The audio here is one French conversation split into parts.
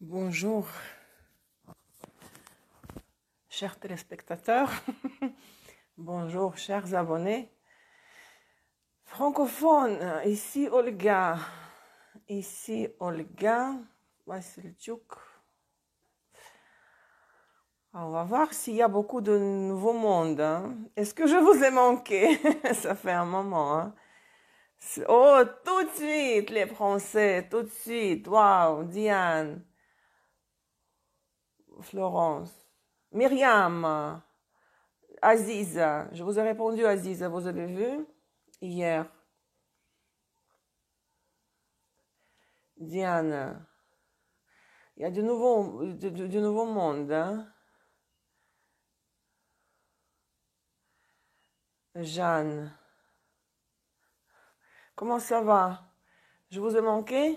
Bonjour, chers téléspectateurs. Bonjour, chers abonnés. Francophone, ici Olga. Ici Olga Vassilchuk. On va voir s'il y a beaucoup de nouveaux mondes. Hein. Est-ce que je vous ai manqué? Ça fait un moment. Hein. Oh, tout de suite, les Français, tout de suite. Waouh, Diane, Florence, Myriam. Aziza, je vous ai répondu Aziza, vous avez vu hier. Diane, il y a du nouveau monde. Hein? Jeanne, comment ça va? Je vous ai manqué?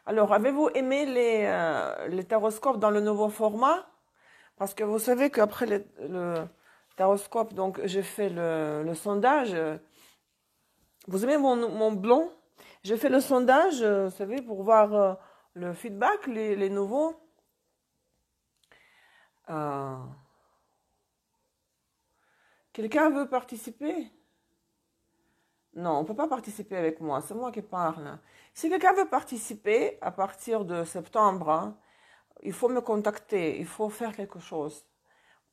Alors, avez-vous aimé les taroscopes dans le nouveau format? Parce que vous savez qu'après le taroscope, donc j'ai fait le sondage. Vous aimez mon blond? J'ai fait le sondage, vous savez, pour voir le feedback, les nouveaux. Quelqu'un veut participer? Non, on ne peut pas participer avec moi, c'est moi qui parle. Si quelqu'un veut participer à partir de septembre, hein, il faut me contacter, il faut faire quelque chose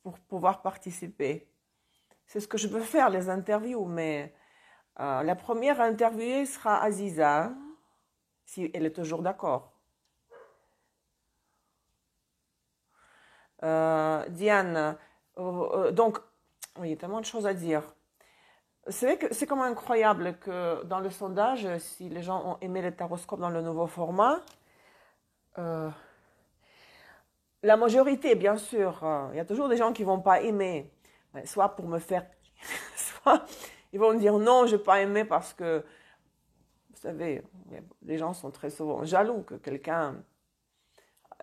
pour pouvoir participer. C'est ce que je veux faire, les interviews, mais la première interviewée sera Aziza, si elle est toujours d'accord. Diane, donc, oui, il y a tellement de choses à dire. C'est vrai que c'est quand même incroyable que dans le sondage, si les gens ont aimé le taroscope dans le nouveau format, la majorité, bien sûr, il y a toujours des gens qui ne vont pas aimer, soit pour me faire, soit ils vont me dire non, je n'ai pas aimé parce que, vous savez, les gens sont très souvent jaloux que quelqu'un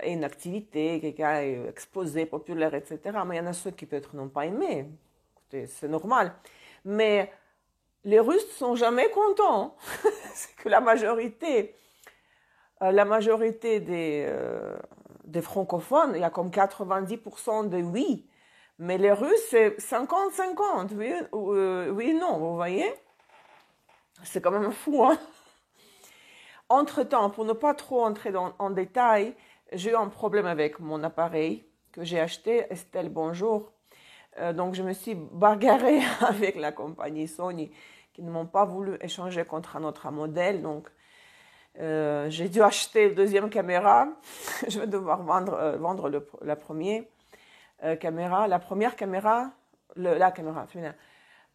ait une activité, quelqu'un est exposé, populaire, etc. Mais il y en a ceux qui peut-être n'ont pas aimé. Écoutez, c'est normal. Mais les Russes sont jamais contents. C'est que la majorité des francophones, il y a comme 90% de oui. Mais les Russes, c'est 50-50, oui, oui, non, vous voyez? C'est quand même fou, hein? Entre-temps, pour ne pas trop entrer en détail, j'ai eu un problème avec mon appareil que j'ai acheté. Estelle, bonjour. Donc, je me suis bagarrée avec la compagnie Sony qui ne m'ont pas voulu échanger contre un autre modèle. Donc, j'ai dû acheter la deuxième caméra. Je vais devoir vendre la première caméra. La première caméra, la caméra,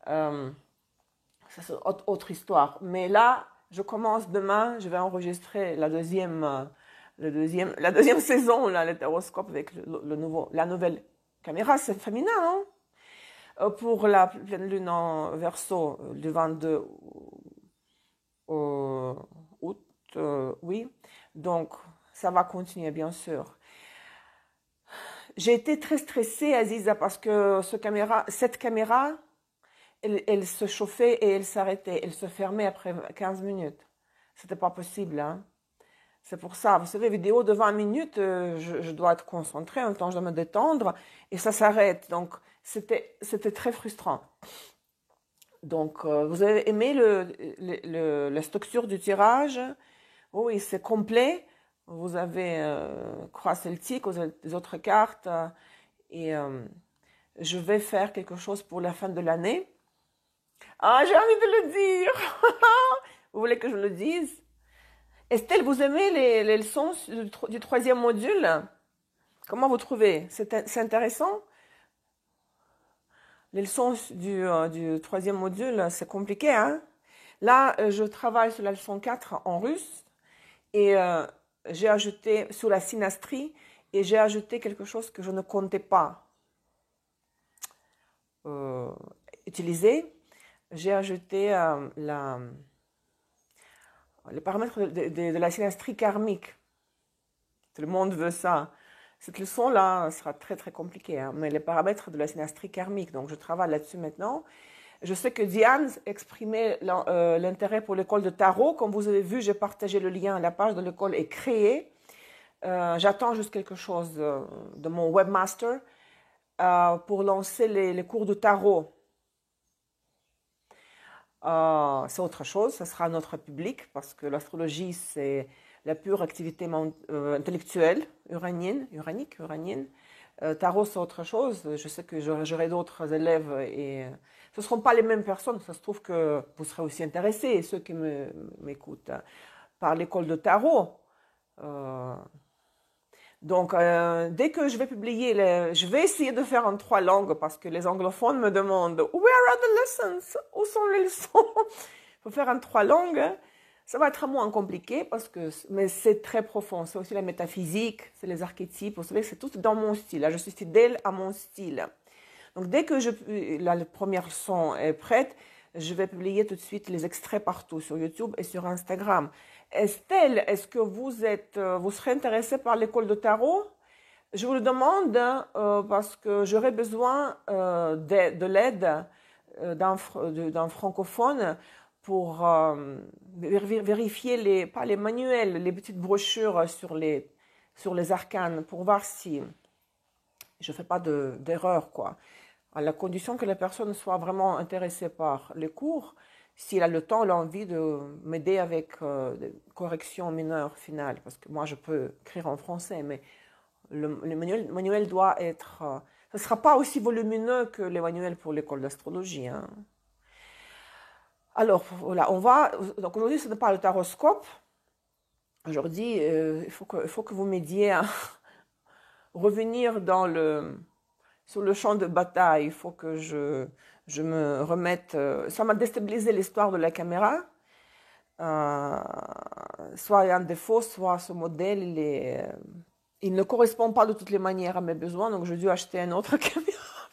ça c'est autre histoire. Mais là, je commence demain, je vais enregistrer la deuxième saison, là, le taroscope avec la nouvelle caméra. C'est féminin, hein? Pour la pleine lune en Verseau du 22 août, oui. Donc, ça va continuer, bien sûr. J'ai été très stressée, Aziza, parce que cette caméra, elle se chauffait et elle s'arrêtait. Elle se fermait après 15 minutes. C'était pas possible, hein. C'est pour ça, vous savez, vidéo de 20 minutes, je dois être concentrée, en même temps je dois me détendre, et ça s'arrête. Donc, c'était très frustrant. Donc, vous avez aimé la structure du tirage? Oui, c'est complet. Vous avez croix celtique, vous avez des autres cartes, et je vais faire quelque chose pour la fin de l'année. Ah, j'ai envie de le dire! Vous voulez que je le dise? Estelle, vous aimez les leçons du troisième module? Comment vous trouvez? C'est intéressant? Les leçons du troisième module, c'est compliqué, hein? Là, je travaille sur la leçon 4 en russe et j'ai ajouté sur la synastrie et j'ai ajouté quelque chose que je ne comptais pas utiliser. J'ai ajouté les paramètres de la synastrie karmique. Tout le monde veut ça. Cette leçon-là sera très très compliquée, hein, mais les paramètres de la synastrie karmique, donc je travaille là-dessus maintenant. Je sais que Diane exprimait l'intérêt pour l'école de tarot. Comme vous avez vu, j'ai partagé le lien, la page de l'école est créée. J'attends juste quelque chose de mon webmaster pour lancer les cours de tarot. C'est autre chose, ça sera notre public parce que l'astrologie, c'est la pure activité intellectuelle uranienne. Tarot, c'est autre chose. Je sais que j'aurai d'autres élèves et ce ne seront pas les mêmes personnes. Ça se trouve que vous serez aussi intéressés, ceux qui m'écoutent, par l'école de tarot. Donc, dès que je vais publier, je vais essayer de faire en 3 langues parce que les anglophones me demandent Where are the lessons? Où sont les leçons? Il faut faire en 3 langues. Ça va être moins compliqué mais c'est très profond. C'est aussi la métaphysique, c'est les archétypes. Vous savez, c'est tout dans mon style. Là, je suis fidèle à mon style. Donc, dès que la première leçon est prête, je vais publier tout de suite les extraits partout sur YouTube et sur Instagram. Estelle, est-ce que vous serez intéressée par l'école de tarot? Je vous le demande parce que j'aurais besoin de l'aide d'un francophone pour vérifier pas les manuels, les petites brochures sur les arcanes, pour voir si je ne fais pas d'erreur, quoi. À la condition que la personne soit vraiment intéressée par les cours, s'il a le temps, l'envie de m'aider avec des corrections mineures finales, parce que moi je peux écrire en français, mais le manuel doit être... ce ne sera pas aussi volumineux que les manuels pour l'école d'astrologie. Hein. Alors voilà, donc aujourd'hui ce n'est pas le taroscope. Aujourd'hui, il faut que vous m'aidiez à revenir sur le champ de bataille. Il faut que je me remette... ça m'a déstabilisé l'histoire de la caméra. Soit il y a un défaut, soit ce modèle, il ne correspond pas de toutes les manières à mes besoins, donc j'ai dû acheter une autre caméra.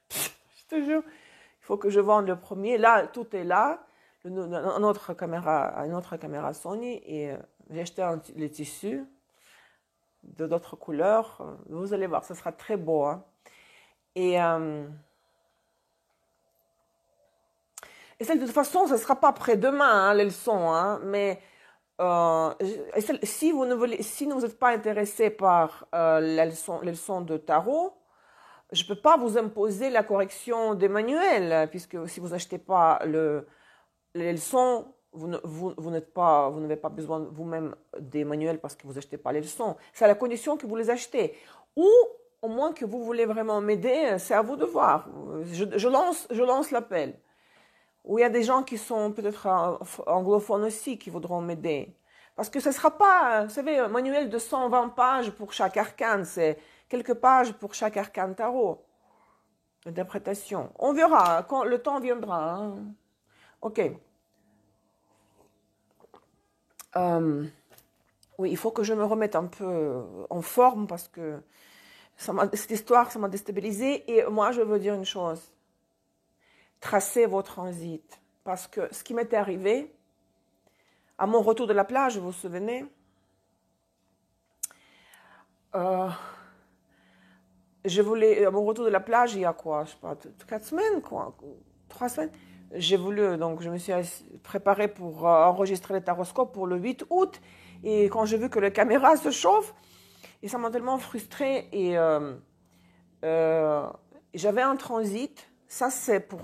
Je te jure, il faut que je vende le premier. Là, tout est là. Une autre caméra Sony, et j'ai acheté les tissus d'autres couleurs. Vous allez voir, ça sera très beau. Hein. Et de toute façon, ce ne sera pas après-demain, hein, les leçons, hein, mais si vous n'êtes pas intéressé par les leçons de tarot, je ne peux pas vous imposer la correction des manuels, puisque si vous n'achetez pas les leçons, vous n'avez pas besoin vous-même des manuels parce que vous n'achetez pas les leçons. C'est à la condition que vous les achetez. Ou au moins que vous voulez vraiment m'aider, c'est à vous de voir. Je lance l'appel. Ou il y a des gens qui sont peut-être anglophones aussi qui voudront m'aider. Parce que ce ne sera pas, vous savez, un manuel de 120 pages pour chaque arcane. C'est quelques pages pour chaque arcane tarot. L'interprétation. On verra quand le temps viendra. Hein. Ok. Oui, il faut que je me remette un peu en forme parce que cette histoire, ça m'a déstabilisée. Et moi, je veux dire une chose. Tracez vos transits. Parce que ce qui m'était arrivé, à mon retour de la plage, vous vous souvenez, à mon retour de la plage, il y a quoi, je sais pas, 4 semaines, quoi, 3 semaines, donc je me suis préparée pour enregistrer le taroscope pour le 8 août, et quand j'ai vu que la caméra se chauffe, et ça m'a tellement frustrée, et j'avais un transit. Ça, c'est pour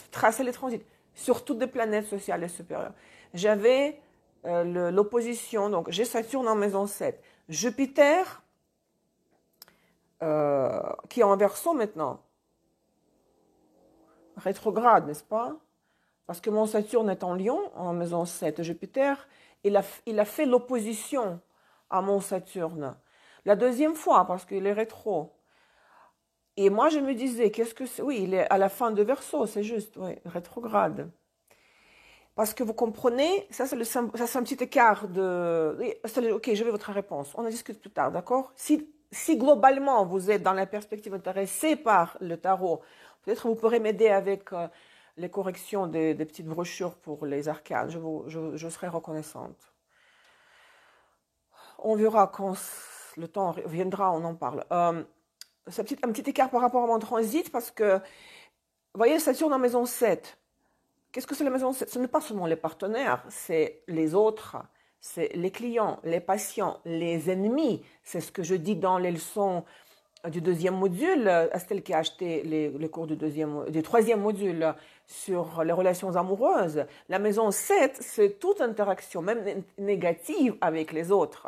tracer les transits sur toutes les planètes sociales et supérieures. J'avais l'opposition, donc j'ai Saturne en maison 7. Jupiter, qui est en Verseau maintenant, rétrograde, n'est-ce pas? Parce que mon Saturne est en Lion, en maison 7. Jupiter, il a fait l'opposition à mon Saturne. La deuxième fois, parce qu'il est rétro. Et moi, je me disais, qu'est-ce que c'est? Oui, il est à la fin de Verseau, c'est juste, oui, rétrograde. Parce que vous comprenez, ça c'est un petit écart de... Ok, je veux votre réponse, on en discute plus tard, d'accord? Si globalement vous êtes dans la perspective intéressée par le tarot, peut-être vous pourrez m'aider avec les corrections des petites brochures pour les arcanes, je serai reconnaissante. On verra quand le temps viendra, on en parle. C'est un petit écart par rapport à mon transit parce que, vous voyez, Saturne en maison 7. Qu'est-ce que c'est la maison 7? Ce n'est pas seulement les partenaires, c'est les autres, c'est les clients, les patients, les ennemis. C'est ce que je dis dans les leçons du deuxième module. Estelle qui a acheté les cours du troisième module sur les relations amoureuses. La maison 7, c'est toute interaction, même négative avec les autres.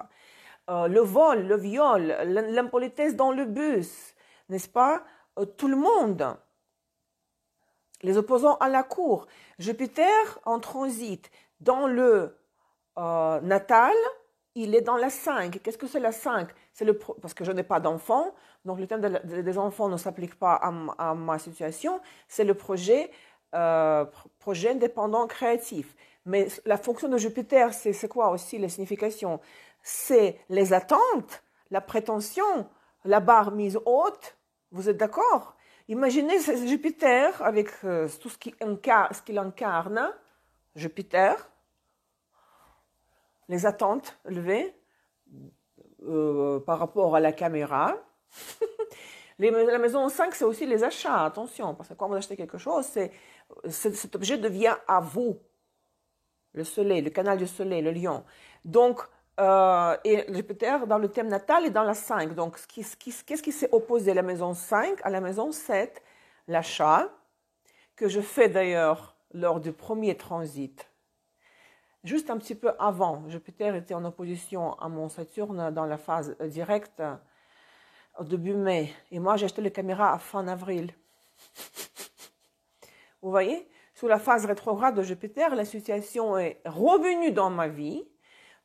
Le vol, le viol, l'impolitesse dans le bus, n'est-ce pas? Tout le monde. Les opposants à la cour. Jupiter en transit dans le natal, il est dans la 5. Qu'est-ce que c'est la 5? Parce que je n'ai pas d'enfants, donc le thème des enfants ne s'applique pas à ma situation. C'est le projet indépendant créatif. Mais la fonction de Jupiter, c'est quoi aussi les significations? C'est les attentes, la prétention, la barre mise haute. Vous êtes d'accord? Imaginez Jupiter avec tout ce qu'il incarne. Jupiter, les attentes élevées par rapport à la caméra. La maison 5, c'est aussi les achats, attention, parce que quand vous achetez quelque chose, cet objet devient à vous. Le soleil, le canal du soleil, le lion. Donc, et Jupiter dans le thème natal est dans la 5. Donc, qu'est-ce qui s'est opposé à la maison 5 à la maison 7? L'achat, que je fais d'ailleurs lors du premier transit. Juste un petit peu avant, Jupiter était en opposition à mon Saturne dans la phase directe au début mai. Et moi, j'ai acheté les caméras à fin avril. Vous voyez? Sous la phase rétrograde de Jupiter, la situation est revenue dans ma vie.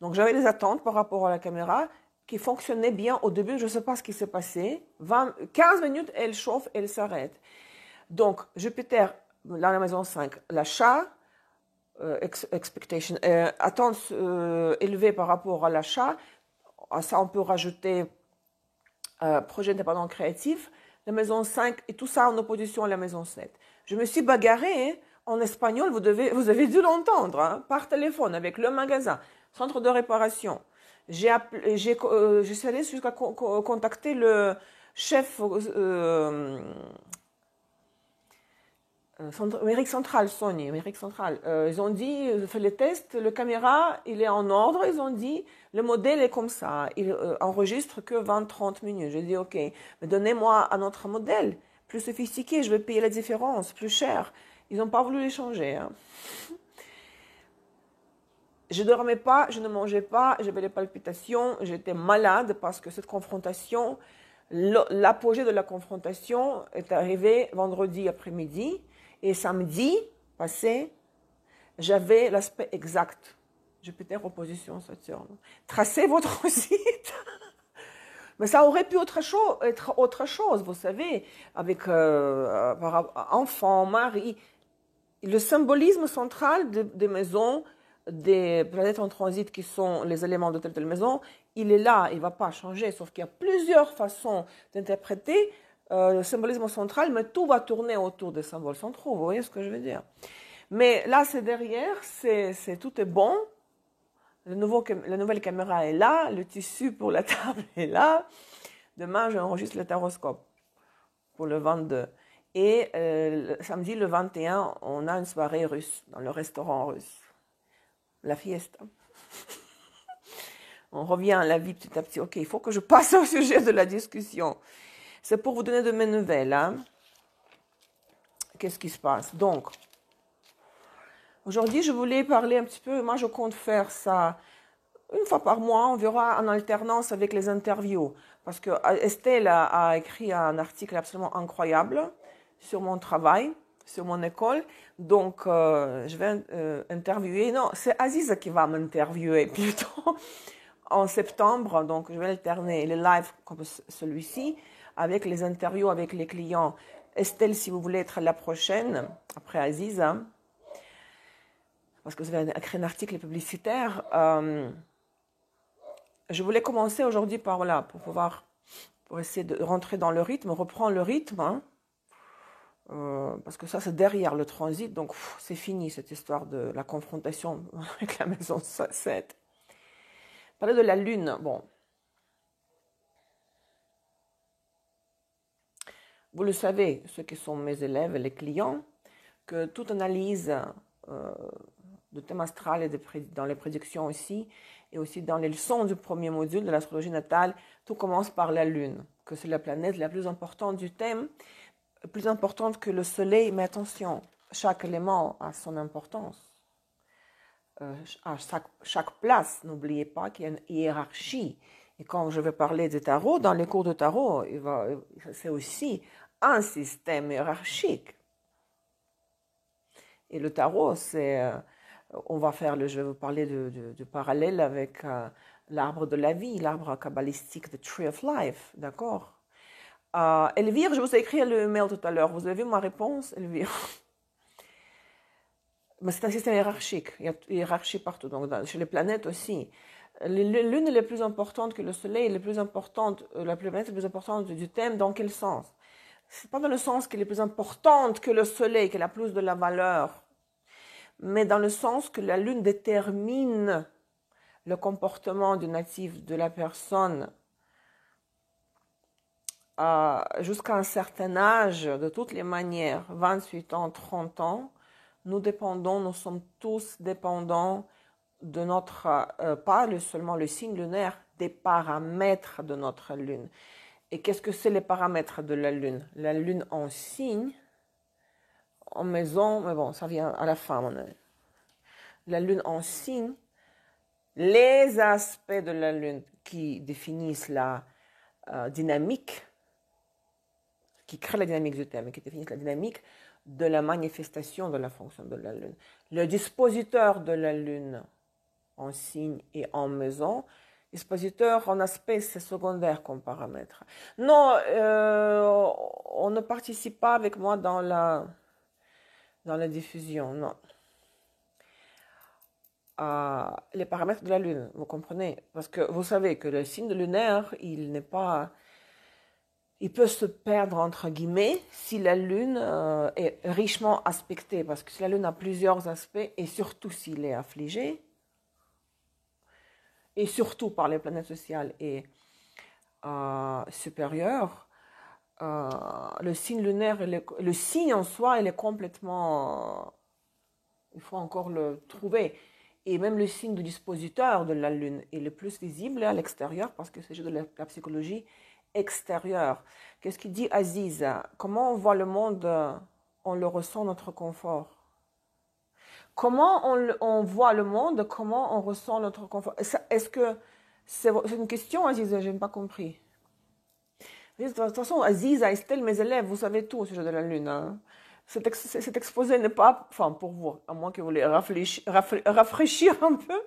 Donc, j'avais des attentes par rapport à la caméra qui fonctionnaient bien au début. Je ne sais pas ce qui s'est passé. 15 minutes, elle chauffe, elle s'arrête. Donc, Jupiter, dans la maison 5, l'achat, expectation, attentes élevées par rapport à l'achat. À ça, on peut rajouter projet indépendant créatif, la maison 5, et tout ça en opposition à la maison 7. Je me suis bagarrée hein, en espagnol, vous avez dû l'entendre, hein, par téléphone avec le magasin, centre de réparation. Je suis allée jusqu'à contacter le chef Amérique centrale, Sony, Amérique centrale. Ils ont dit, fait les tests, le caméra, il est en ordre. Ils ont dit, le modèle est comme ça. Il enregistre que 20-30 minutes. J'ai dit, ok, mais donnez-moi un autre modèle, plus sophistiqué, je vais payer la différence, plus cher. Ils n'ont pas voulu les changer. Hein. Je ne dormais pas, je ne mangeais pas, j'avais des palpitations, j'étais malade parce que cette confrontation, l'apogée de la confrontation est arrivée vendredi après-midi. Et samedi passé, j'avais l'aspect exact. Jupiter opposition Saturne. Tracez votre site. Mais ça aurait pu être autre chose, vous savez, avec enfant, mari. Le symbolisme central des maisons, des planètes en transit qui sont les éléments de telle maison, il est là, il ne va pas changer, sauf qu'il y a plusieurs façons d'interpréter le symbolisme central, mais tout va tourner autour des symboles centraux, vous voyez ce que je veux dire? Mais là, c'est derrière, tout est bon, la nouvelle caméra est là, le tissu pour la table est là. Demain, j'enregistre le taroscope pour le 22. Et samedi, le 21, on a une soirée russe, dans le restaurant russe. La fiesta. On revient à la vie petit à petit. Ok, il faut que je passe au sujet de la discussion. C'est pour vous donner de mes nouvelles. Hein. Qu'est-ce qui se passe? Donc, aujourd'hui, je voulais parler un petit peu. Moi, je compte faire ça une fois par mois. On verra en alternance avec les interviews. Parce que Estelle a écrit un article absolument incroyable sur mon travail, sur mon école. Donc, je vais interviewer. Non, c'est Aziza qui va m'interviewer plutôt en septembre. Donc, je vais alterner les lives comme celui-ci avec les interviews avec les clients. Estelle, si vous voulez être la prochaine, après Aziza, parce que vous avez écrit un article publicitaire, je voulais commencer aujourd'hui par là, pour essayer de rentrer dans le rythme, reprendre le rythme, hein, parce que ça c'est derrière le transit, donc c'est fini cette histoire de la confrontation avec la maison 7. Parler de la lune, bon. Vous le savez, ceux qui sont mes élèves, les clients, que toute analyse de thème astral et dans les prédictions aussi, et aussi dans les leçons du premier module de l'astrologie natale, tout commence par la Lune, que c'est la planète la plus importante du thème, plus importante que le Soleil, mais attention, chaque élément a son importance. À chaque place, n'oubliez pas qu'il y a une hiérarchie. Et quand je vais parler de tarot, dans les cours de tarot, c'est aussi un système hiérarchique. Et le tarot, je vais vous parler de parallèle avec l'arbre de la vie, l'arbre kabbalistique, the tree of life, d'accord? Elvire, je vous ai écrit le mail tout à l'heure. Vous avez vu ma réponse, Elvire? Mais c'est un système hiérarchique. Il y a une hiérarchie partout, donc chez les planètes aussi. L'une est plus importante que le Soleil, la planète est plus importante du thème, dans quel sens? C'est pas dans le sens qu'elle est plus importante que le Soleil, qu'elle a plus de la valeur, mais dans le sens que la Lune détermine le comportement du natif de la personne jusqu'à un certain âge, de toutes les manières, 28 ans, 30 ans, nous sommes tous dépendants de notre, pas seulement le signe lunaire, des paramètres de notre Lune. Et qu'est-ce que c'est les paramètres de la Lune? La Lune en signe, en maison, mais bon, ça vient à la fin, mon avis. La Lune en signe, les aspects de la Lune qui définissent la dynamique, qui créent la dynamique du thème, et qui définissent la dynamique de la manifestation de la fonction de la Lune. Le dispositeur de la Lune en signe et en maison, dispositeur en aspect, c'est secondaire comme paramètre. Non, on ne participe pas avec moi dans la diffusion, non. Les paramètres de la Lune, vous comprenez? Parce que vous savez que le signe lunaire, il peut se perdre entre guillemets si la Lune est richement aspectée. Parce que si la Lune a plusieurs aspects, et surtout s'il est affligé, et surtout par les planètes sociales et supérieures, le signe lunaire, le signe en soi, il est complètement... il faut encore le trouver. Et même le signe du dispositeur de la Lune est le plus visible à l'extérieur parce que c'est juste de la psychologie extérieure. Qu'est-ce qu'il dit Aziz? Comment on voit le monde? On le ressent, notre confort. Comment on voit le monde? Comment on ressent notre confort? Est-ce que c'est une question, Aziz? Je n'ai pas compris. De toute façon, Aziz, Estelle, mes élèves, vous savez tout au sujet de la Lune. Hein. Cet exposé n'est pas, enfin pour vous, à moins que vous voulez rafraîchir un peu.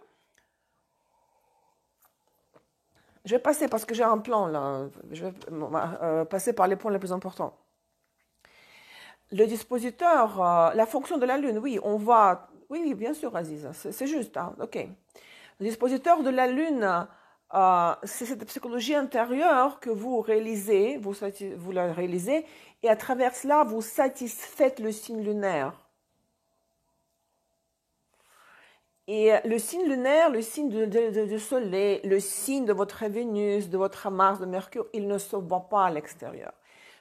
Je vais passer parce que j'ai un plan là. Je vais passer par les points les plus importants. Le dispositeur, la fonction de la Lune, oui, on voit. Oui, bien sûr, Aziz, c'est juste. Hein, ok. Le dispositeur de la Lune, c'est cette psychologie intérieure que vous réalisez, vous la réalisez, et à travers cela, vous satisfaites le signe lunaire. Et le signe lunaire, le signe du Soleil, le signe de votre Vénus, de votre Mars, de Mercure, il ne se voit pas à l'extérieur.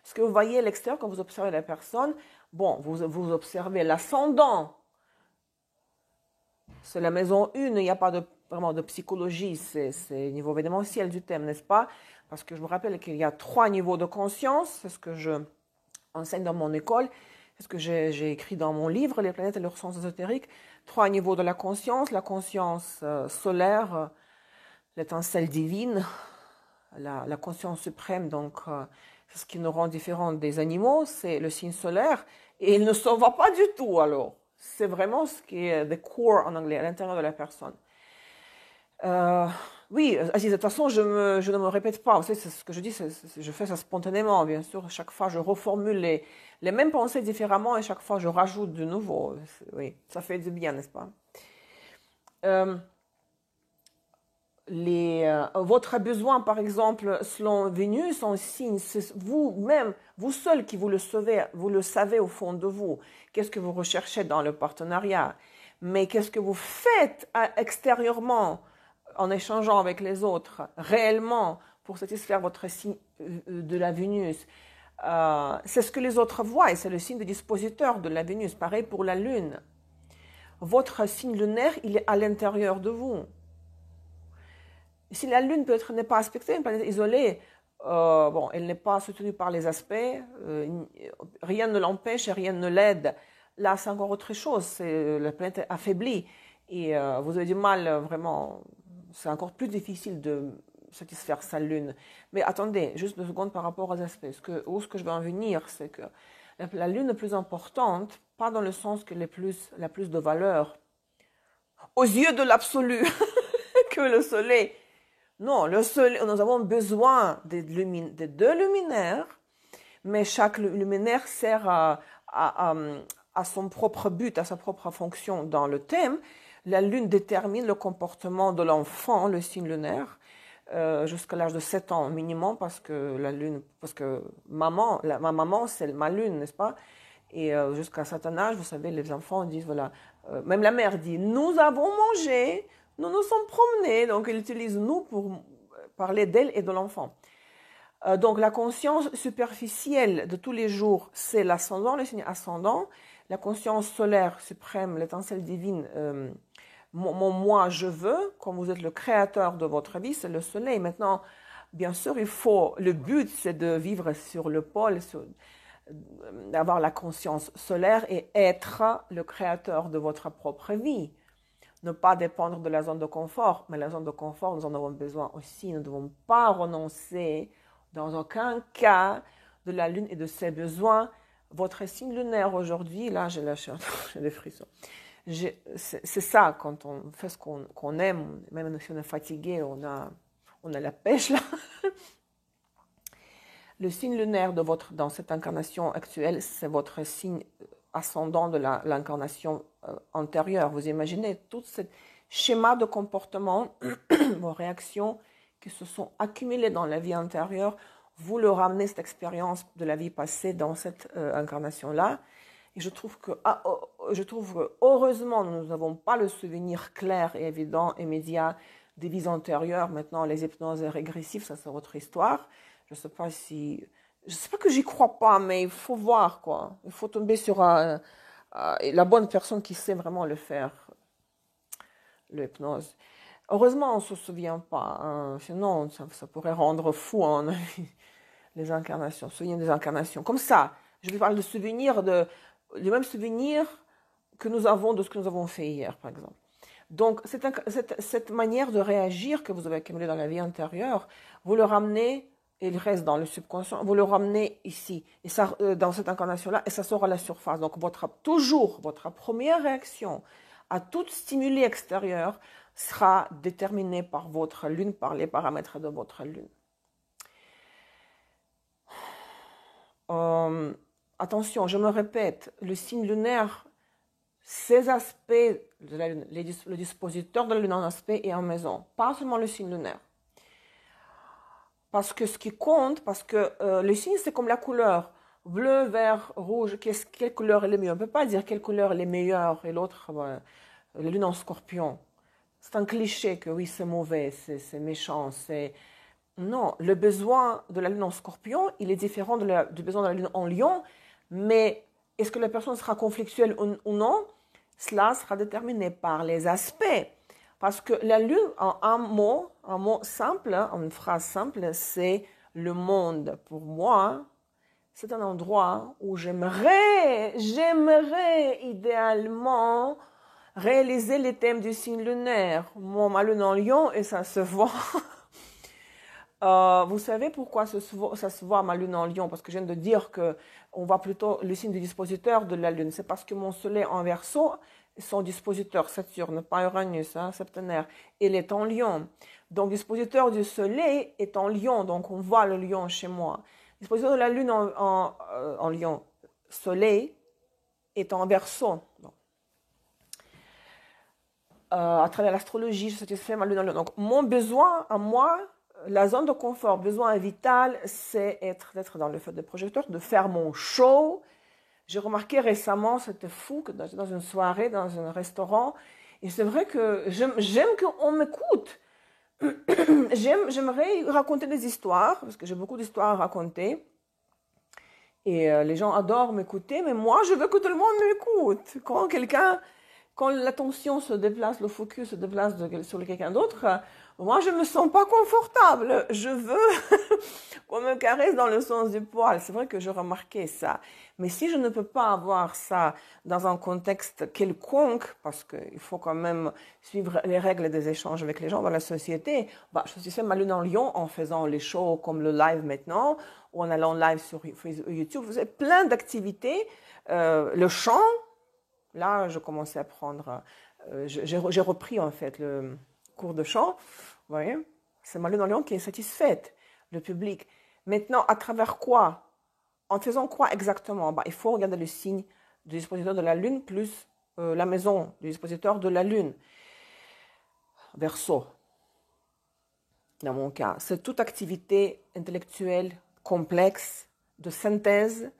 Ce que vous voyez à l'extérieur, quand vous observez la personne, bon, vous observez l'ascendant. C'est la maison 1, il n'y a pas vraiment de psychologie, c'est le niveau événementiel du thème, n'est-ce pas? Parce que je vous rappelle qu'il y a 3 niveaux de conscience, c'est ce que je enseigne dans mon école, c'est ce que j'ai écrit dans mon livre, Les planètes et leurs sens ésotériques. 3 niveaux de la conscience solaire, l'étincelle divine, la conscience suprême, donc c'est ce qui nous rend différents des animaux, c'est le signe solaire, et il ne se voit pas du tout alors. C'est vraiment ce qui est the core en anglais, à l'intérieur de la personne. Oui, Aziz, de toute façon, je ne me répète pas. Vous savez, c'est ce que je dis, je fais ça spontanément, bien sûr. Chaque fois, je reformule les mêmes pensées différemment et chaque fois, je rajoute de nouveau. Oui, ça fait du bien, n'est-ce pas? Votre besoin, par exemple, selon Vénus en signe, c'est vous-même, vous seul qui vous le savez au fond de vous. Qu'est-ce que vous recherchez dans le partenariat? Mais qu'est-ce que vous faites extérieurement en échangeant avec les autres, réellement, pour satisfaire votre signe de la Vénus? C'est ce que les autres voient et c'est le signe de dispositeur de la Vénus. Pareil pour la Lune. votre signe lunaire, il est à l'intérieur de vous. Si la Lune peut-être n'est pas aspectée, une planète isolée, bon, elle n'est pas soutenue par les aspects, rien ne l'empêche et rien ne l'aide. Là, c'est encore autre chose, la planète est affaiblie et vous avez du mal vraiment, c'est encore plus difficile de satisfaire sa Lune. Mais attendez, juste 2 secondes par rapport aux aspects. Où ce que je veux en venir, c'est que la Lune est plus importante, pas dans le sens qu'elle est la plus de valeur, aux yeux de l'absolu, que le Soleil. Non, le Soleil, nous avons besoin des 2 luminaires, mais chaque luminaire sert à son propre but, à sa propre fonction dans le thème. La Lune détermine le comportement de l'enfant, le signe lunaire, jusqu'à l'âge de 7 ans minimum, parce que ma maman, c'est ma Lune, n'est-ce pas? Et jusqu'à un certain âge, vous savez, les enfants disent, voilà, même la mère dit, nous avons mangé, nous nous sommes promenés, donc elle utilise nous pour parler d'elle et de l'enfant. Donc la conscience superficielle de tous les jours, c'est l'ascendant, le signe ascendant. La conscience solaire suprême, l'étincelle divine, mon moi, je veux, comme vous êtes le créateur de votre vie, c'est le soleil. Maintenant, bien sûr, le but, c'est de vivre sur le pôle, d'avoir la conscience solaire et être le créateur de votre propre vie. Ne pas dépendre de la zone de confort, mais la zone de confort, nous en avons besoin aussi. Nous ne devons pas renoncer dans aucun cas de la Lune et de ses besoins. Votre signe lunaire aujourd'hui, là, j'ai des frissons. C'est ça, quand on fait ce qu'on aime, même si on est fatigué, on a la pêche là. Le signe lunaire dans cette incarnation actuelle, c'est votre signe ascendant de l'incarnation antérieure. Vous imaginez tout ce schéma de comportement, vos réactions qui se sont accumulées dans la vie antérieure, vous le ramenez cette expérience de la vie passée dans cette incarnation-là. Et je trouve que heureusement, nous n'avons pas le souvenir clair et évident, immédiat des vies antérieures. Maintenant, les hypnoses régressives, ça c'est autre histoire. Je sais pas que j'y crois pas, mais il faut voir, quoi. Il faut tomber sur la bonne personne qui sait vraiment le faire, l'hypnose. Heureusement, on ne se souvient pas, hein. Sinon ça pourrait rendre fou, hein, les incarnations, souvenir des incarnations. Comme ça, je vais parler de souvenirs, le même souvenir que nous avons de ce que nous avons fait hier, par exemple. Donc, cette manière de réagir que vous avez accumulée dans la vie antérieure, vous le ramenez, et il reste dans le subconscient, vous le ramenez ici, et ça, dans cette incarnation-là, et ça sort à la surface. Donc, toujours votre première réaction à tout stimuli extérieur sera déterminée par votre lune, par les paramètres de votre lune. Attention, je me répète, le signe lunaire, ces aspects de la lune, le dispositeur de la lune en aspect et en maison, pas seulement le signe lunaire. Parce que ce qui compte, parce que le signe, c'est comme la couleur. Bleu, vert, rouge, quelle couleur est le mieux? On ne peut pas dire quelle couleur est la meilleure et l'autre, la lune en scorpion. C'est un cliché que oui, c'est mauvais, c'est méchant, Non, le besoin de la lune en scorpion, il est différent du besoin de la lune en lion, mais est-ce que la personne sera conflictuelle ou non? Cela sera déterminé par les aspects. Parce que la lune, en un mot simple, en une phrase simple, c'est le monde. Pour moi, c'est un endroit où j'aimerais idéalement réaliser les thèmes du signe lunaire. Ma lune en lion, et ça se voit. Vous savez pourquoi ça se voit ma lune en lion? Parce que je viens de dire qu'on voit plutôt le signe du dispositeur de la lune. C'est parce que mon soleil en Verseau, son dispositeur, Saturne, pas Uranus, hein, septénaire, il est en lion. Donc, dispositeur du soleil est en lion, donc on voit le lion chez moi. Dispositeur de la lune en lion, soleil est en Verseau. Bon. À travers l'astrologie, je satisfais ma lune en lion. Donc, mon besoin à moi, la zone de confort, besoin vital, c'est d'être dans le feu de projecteur, de faire mon show. J'ai remarqué récemment, c'était fou, que dans une soirée, dans un restaurant, et c'est vrai que j'aime qu'on m'écoute. J'aimerais raconter des histoires, parce que j'ai beaucoup d'histoires à raconter. Et les gens adorent m'écouter, mais moi, je veux que tout le monde m'écoute. Quand quelqu'un quand l'attention se déplace, le focus se déplace sur quelqu'un d'autre, moi, je me sens pas confortable. Je veux qu'on me caresse dans le sens du poil. C'est vrai que je remarquais ça. Mais si je ne peux pas avoir ça dans un contexte quelconque, parce qu'il faut quand même suivre les règles des échanges avec les gens dans la société, bah, je suis ma lune en lion en faisant les shows comme le live maintenant, ou en allant live sur YouTube. Vous avez plein d'activités. Le chant, là, je commençais à prendre, j'ai repris en fait le cours de chant. Vous voyez, c'est ma lune en lion qui est satisfaite, le public. Maintenant, à travers quoi? En faisant quoi exactement? Bah, il faut regarder le signe du dispositeur de la lune plus la maison du dispositeur de la lune. Verseau, dans mon cas. C'est toute activité intellectuelle complexe, de synthèse,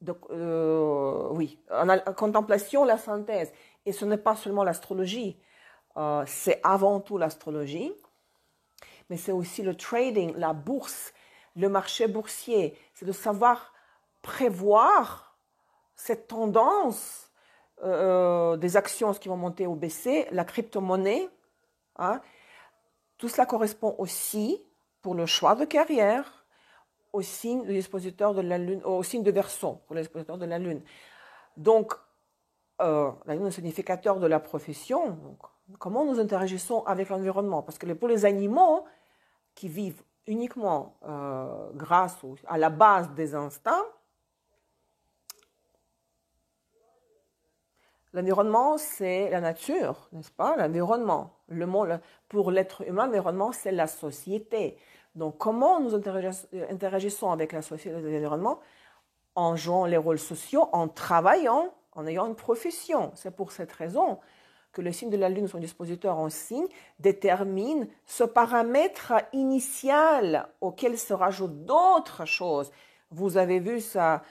oui, en contemplation, la synthèse. Et ce n'est pas seulement l'astrologie, c'est avant tout l'astrologie, mais c'est aussi le trading, la bourse, le marché boursier. C'est de savoir prévoir cette tendance des actions qui vont monter ou baisser, la crypto-monnaie. Hein. Tout cela correspond aussi pour le choix de carrière au signe du dispositeur de la Lune, au signe de Verseau pour le dispositeur de la Lune. Donc, la Lune est un significateur de la profession. Donc, comment nous interagissons avec l'environnement? Parce que pour les animaux qui vivent uniquement grâce à la base des instincts, l'environnement, c'est la nature, n'est-ce pas? L'environnement. Le monde, pour l'être humain, l'environnement, c'est la société. Donc, comment nous interagissons avec la société et l'environnement? En jouant les rôles sociaux, en travaillant, en ayant une profession. C'est pour cette raison que le signe de la Lune, son dispositeur en signe, détermine ce paramètre initial auquel se rajoutent d'autres choses. Vous avez vu ça,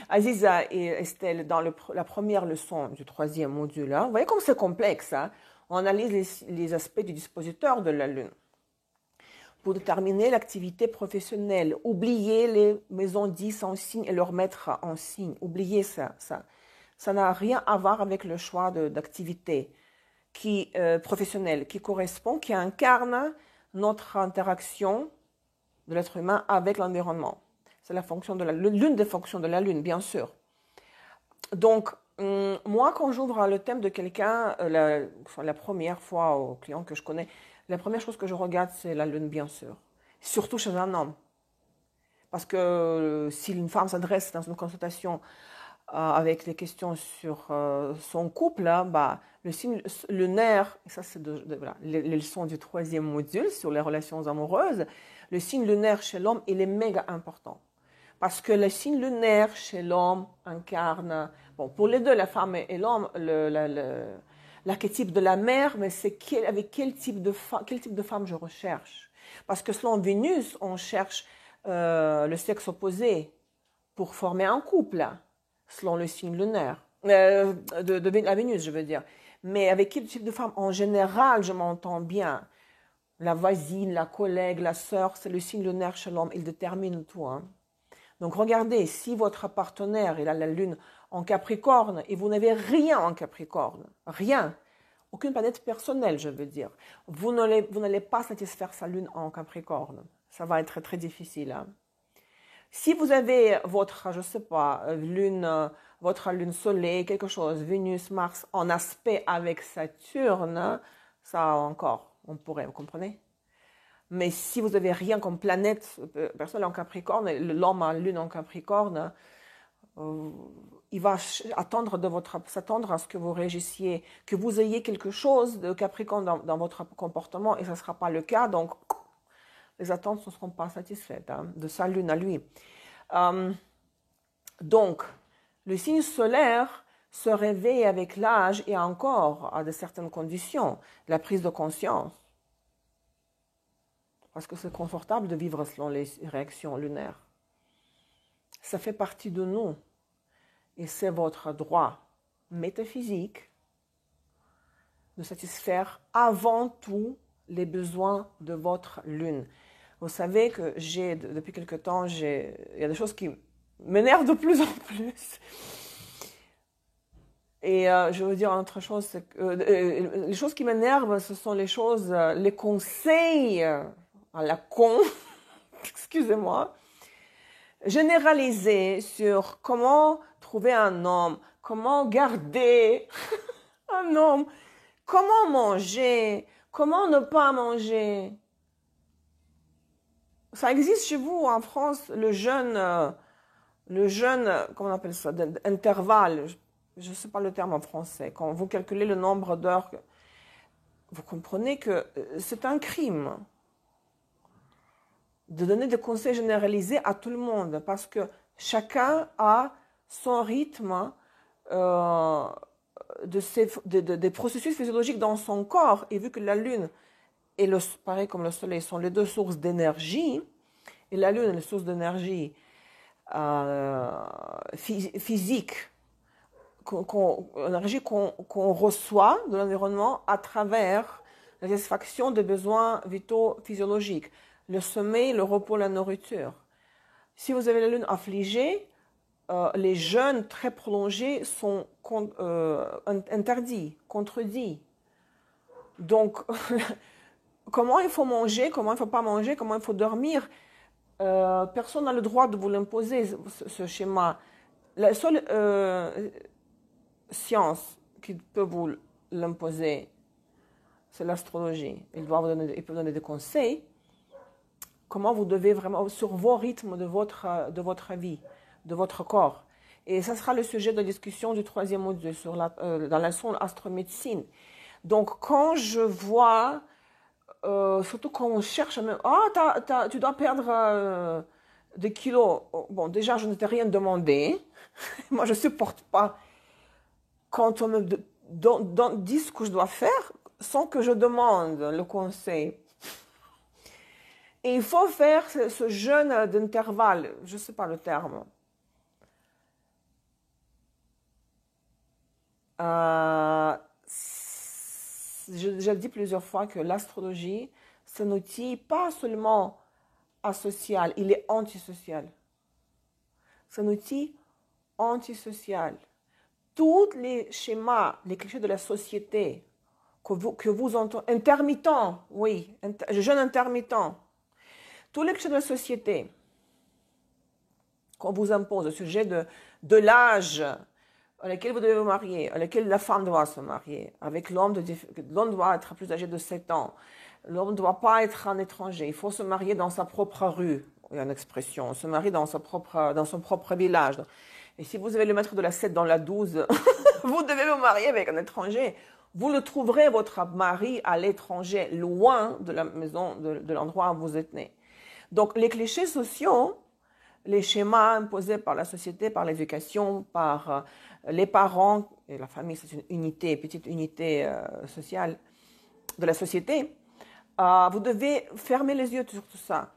Aziza et Estelle, dans la première leçon du 3e module. Hein. Vous voyez comme c'est complexe. Hein. On analyse les aspects du dispositeur de la Lune pour déterminer l'activité professionnelle. Oubliez les maisons 10 en signe et leur mettre en signe. Oubliez ça. Ça n'a rien à voir avec le choix d'activité professionnelle qui correspond, qui incarne notre interaction de l'être humain avec l'environnement. C'est la fonction de l'une des fonctions de la Lune, bien sûr. Donc, moi, quand j'ouvre le thème de quelqu'un, la première fois au client que je connais, la première chose que je regarde, c'est la Lune, bien sûr. Surtout chez un homme. Parce que si une femme s'adresse dans une consultation avec des questions sur son couple, hein, bah, le signe lunaire, et ça c'est voilà, les leçons du 3e module sur les relations amoureuses, le signe lunaire chez l'homme, il est méga important. Parce que le signe lunaire chez l'homme incarne, bon, pour les deux, la femme et l'homme, l'archétype de la mère, mais c'est avec quel type de femme je recherche. Parce que selon Vénus, on cherche le sexe opposé pour former un couple, selon le signe lunaire, la Vénus, je veux dire. Mais avec quel type de femme? En général, je m'entends bien. La voisine, la collègue, la sœur, c'est le signe lunaire chez l'homme, il détermine tout. Hein. Donc regardez, si votre partenaire, il a la Lune en Capricorne et vous n'avez rien en Capricorne, rien, aucune planète personnelle, je veux dire, vous n'allez pas satisfaire sa Lune en Capricorne. Ça va être très, très difficile. Hein. Si vous avez votre, je sais pas, votre Lune Soleil, quelque chose, Vénus, Mars, en aspect avec Saturne, ça encore, on pourrait, vous comprenez? Mais si vous n'avez rien comme planète personnelle en Capricorne, l'homme a Lune en Capricorne, il va s'attendre à ce que vous réagissiez, que vous ayez quelque chose de Capricorne dans votre comportement, et ça ne sera pas le cas, donc les attentes ne seront pas satisfaites hein, de sa Lune à lui. Donc, le signe solaire se réveille avec l'âge et encore à de certaines conditions, la prise de conscience. Parce que c'est confortable de vivre selon les réactions lunaires. Ça fait partie de nous. Et c'est votre droit métaphysique de satisfaire avant tout les besoins de votre lune. Vous savez que depuis quelque temps, il y a des choses qui m'énervent de plus en plus. Et je veux dire autre chose, c'est que les choses qui m'énervent, ce sont les choses, les conseils à la con, excusez-moi, généralisés sur comment trouver un homme, comment garder un homme, comment manger, comment ne pas manger. Ça existe chez vous en France, le jeûne, comment on appelle ça, intervalle. Je ne sais pas le terme en français. Quand vous calculez le nombre d'heures, vous comprenez que c'est un crime de donner des conseils généralisés à tout le monde parce que chacun a son rythme des processus physiologiques dans son corps. Et vu que la Lune et pareil comme le Soleil sont les deux sources d'énergie, et la Lune est une source d'énergie physique, énergie qu'on reçoit de l'environnement à travers la satisfaction des besoins vitaux physiologiques, le sommeil, le repos, la nourriture. Si vous avez la Lune affligée, les jeûnes très prolongés sont interdits, contredits. Donc, comment il faut manger, comment il ne faut pas manger, comment il faut dormir, personne n'a le droit de vous l'imposer, ce schéma. La seule science qui peut vous l'imposer, c'est l'astrologie. Il peut vous donner des conseils, comment vous devez vraiment, sur vos rythmes de votre vie, de votre corps. Et ça sera le sujet de discussion du 3e module dans la leçon astromédecine. Donc, quand je vois, surtout quand on cherche, tu dois perdre des kilos. Bon, déjà, je ne t'ai rien demandé. Moi, je ne supporte pas quand on me dit ce que je dois faire sans que je demande le conseil. Et il faut faire ce jeûne d'intervalle, je ne sais pas le terme. J'ai dit plusieurs fois que l'astrologie, c'est un outil pas seulement asocial, il est antisocial. C'est un outil antisocial. Tous les schémas, les clichés de la société que vous entendez, intermittent, oui, jeûne intermittent, tous les clichés de la société qu'on vous impose au sujet de l'âge à laquelle vous devez vous marier, à laquelle la femme doit se marier, avec l'homme doit être plus âgé de 7 ans, l'homme ne doit pas être un étranger, il faut se marier dans sa propre rue, il y a une expression, on se marie dans son propre village. Et si vous avez le maître de la 7 dans la 12, vous devez vous marier avec un étranger. Vous le trouverez, votre mari, à l'étranger, loin de la maison, de l'endroit où vous êtes né. Donc, les clichés sociaux, les schémas imposés par la société, par l'éducation, par les parents, et la famille, c'est une unité, petite unité sociale de la société, vous devez fermer les yeux sur tout ça.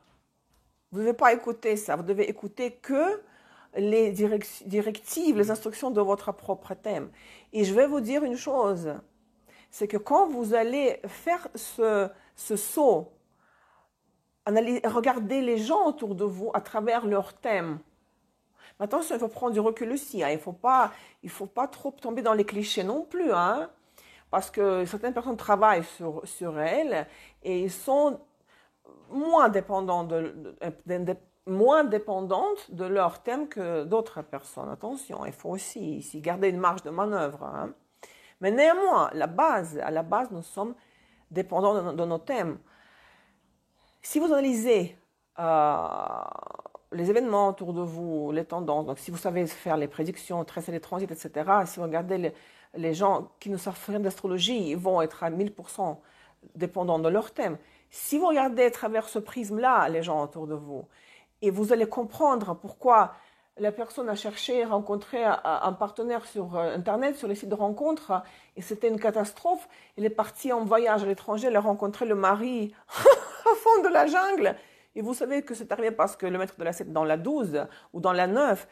Vous ne devez pas écouter ça. Vous devez écouter que les directives, les instructions de votre propre thème. Et je vais vous dire une chose, c'est que quand vous allez faire ce saut, regardez les gens autour de vous à travers leur thème. Mais attention, il faut prendre du recul aussi. Hein. Il faut pas trop tomber dans les clichés non plus. Hein, parce que certaines personnes travaillent sur elles et ils sont moins dépendantes de leur thème que d'autres personnes. Attention, il faut aussi ici garder une marge de manœuvre. Hein. Mais néanmoins, à la base, nous sommes dépendants de nos thèmes. Si vous analysez les événements autour de vous, les tendances, donc si vous savez faire les prédictions, tracer les transits, etc., si vous regardez les gens qui ne savent rien d'astrologie, ils vont être à 1000% dépendants de leur thème. Si vous regardez à travers ce prisme-là les gens autour de vous, et vous allez comprendre pourquoi la personne a cherché à rencontrer un partenaire sur Internet, sur les sites de rencontres, et c'était une catastrophe. Il est parti en voyage à l'étranger, il a rencontré le mari au fond de la jungle. Et vous savez que c'est arrivé parce que le maître de la 7 dans la 12 ou dans la 9,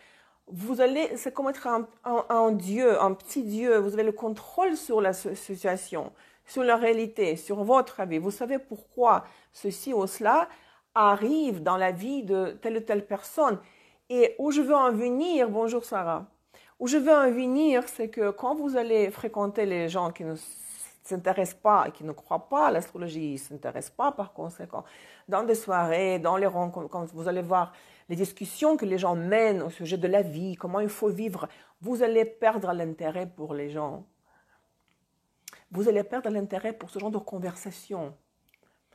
c'est comme être un dieu, un petit dieu. Vous avez le contrôle sur la situation, sur la réalité, sur votre vie. Vous savez pourquoi ceci ou cela arrive dans la vie de telle ou telle personne. Et où je veux en venir, bonjour Sarah, Où je veux en venir, c'est que quand vous allez fréquenter les gens qui ne s'intéressent pas et qui ne croient pas à l'astrologie, ils ne s'intéressent pas par conséquent, dans des soirées, dans les rencontres, quand vous allez voir les discussions que les gens mènent au sujet de la vie, comment il faut vivre, vous allez perdre l'intérêt pour les gens. Vous allez perdre l'intérêt pour ce genre de conversation.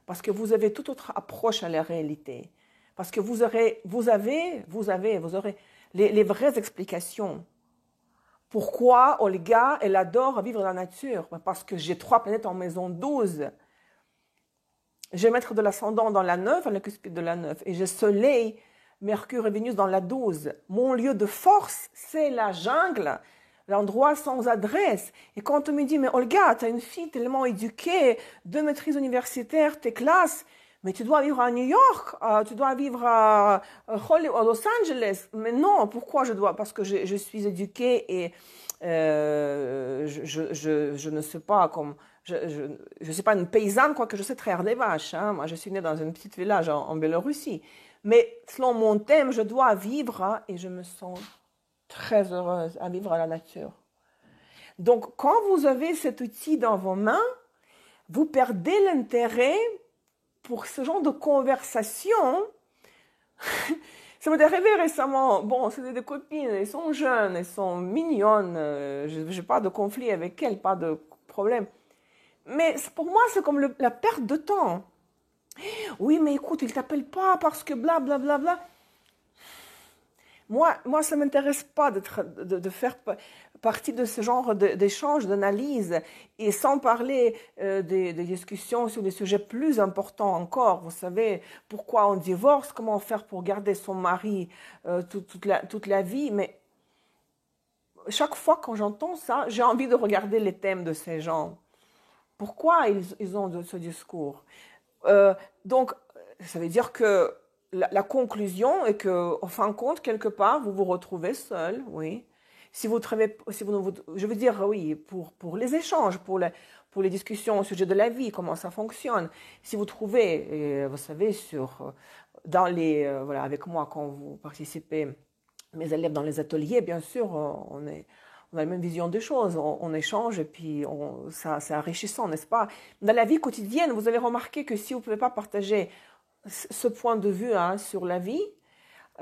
Parce que vous avez toute autre approche à la réalité. Parce que vous aurez les vraies explications. Pourquoi Olga, elle adore vivre dans la nature? Parce que j'ai 3 planètes en maison 12. Je vais mettre de l'ascendant dans la 9, à la cuspide de la 9. Et j'ai Soleil, Mercure et Vénus dans la 12. Mon lieu de force, c'est la jungle, l'endroit sans adresse. Et quand on me dit, mais Olga, tu as une fille tellement éduquée, 2 maîtrises universitaires, t'es classe, mais tu dois vivre à New York, tu dois vivre à Los Angeles. Mais non, pourquoi je dois? Parce que je suis éduquée et je ne sais pas comme... Je ne suis pas une paysanne, quoique je sais traire des vaches. Hein. Moi, je suis née dans un petit village en Biélorussie. Mais selon mon thème, je dois vivre et je me sens très heureuse à vivre à la nature. Donc, quand vous avez cet outil dans vos mains, vous perdez l'intérêt pour ce genre de conversation. Ça m'est arrivé récemment. Bon, c'était des copines, elles sont jeunes, elles sont mignonnes. Je n'ai pas de conflit avec elles, pas de problème. Mais pour moi, c'est comme la perte de temps. Oui, mais écoute, il ne t'appelle pas parce que bla bla bla bla. Moi, ça ne m'intéresse pas de faire partie de ce genre d'échange, d'analyse, et sans parler des discussions sur des sujets plus importants encore. Vous savez, pourquoi on divorce, comment faire pour garder son mari toute la vie. Mais chaque fois quand j'entends ça, j'ai envie de regarder les thèmes de ces gens. Pourquoi ils ont ce discours? Donc, ça veut dire que la conclusion est que, en fin de compte, quelque part, vous vous retrouvez seul, oui. Si vous travaillez, je veux dire, oui, pour les échanges, pour les discussions au sujet de la vie, comment ça fonctionne. Si vous trouvez, vous savez, voilà, avec moi, quand vous participez, mes élèves dans les ateliers, bien sûr, on a la même vision des choses, on échange et puis c'est enrichissant, n'est-ce pas? Dans la vie quotidienne, vous avez remarqué que si vous ne pouvez pas partager ce point de vue sur la vie,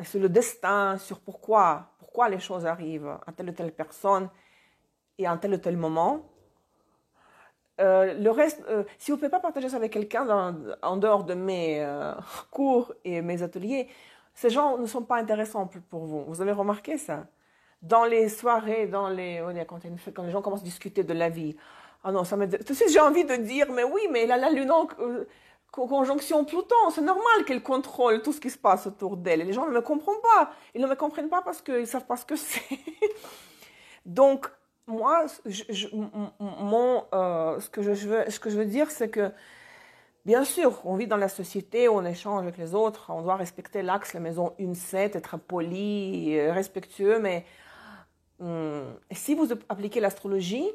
sur le destin, sur pourquoi les choses arrivent à telle ou telle personne et à tel ou tel moment. Le reste, si vous ne pouvez pas partager ça avec quelqu'un en dehors de mes cours et mes ateliers, ces gens ne sont pas intéressants pour vous. Vous avez remarqué ça? Dans les soirées, quand les gens commencent à discuter de la vie. Ah non, tout de suite j'ai envie de dire, mais oui, mais la lune conjonction Pluton, c'est normal qu'elle contrôle tout ce qui se passe autour d'elle. Et les gens ne me comprennent pas. Ils ne me comprennent pas parce qu'ils ne savent pas ce que c'est. Donc, moi, ce que je veux dire, c'est que, bien sûr, on vit dans la société, on échange avec les autres, on doit respecter l'axe, la maison 1-7, être poli, respectueux, mais si vous appliquez l'astrologie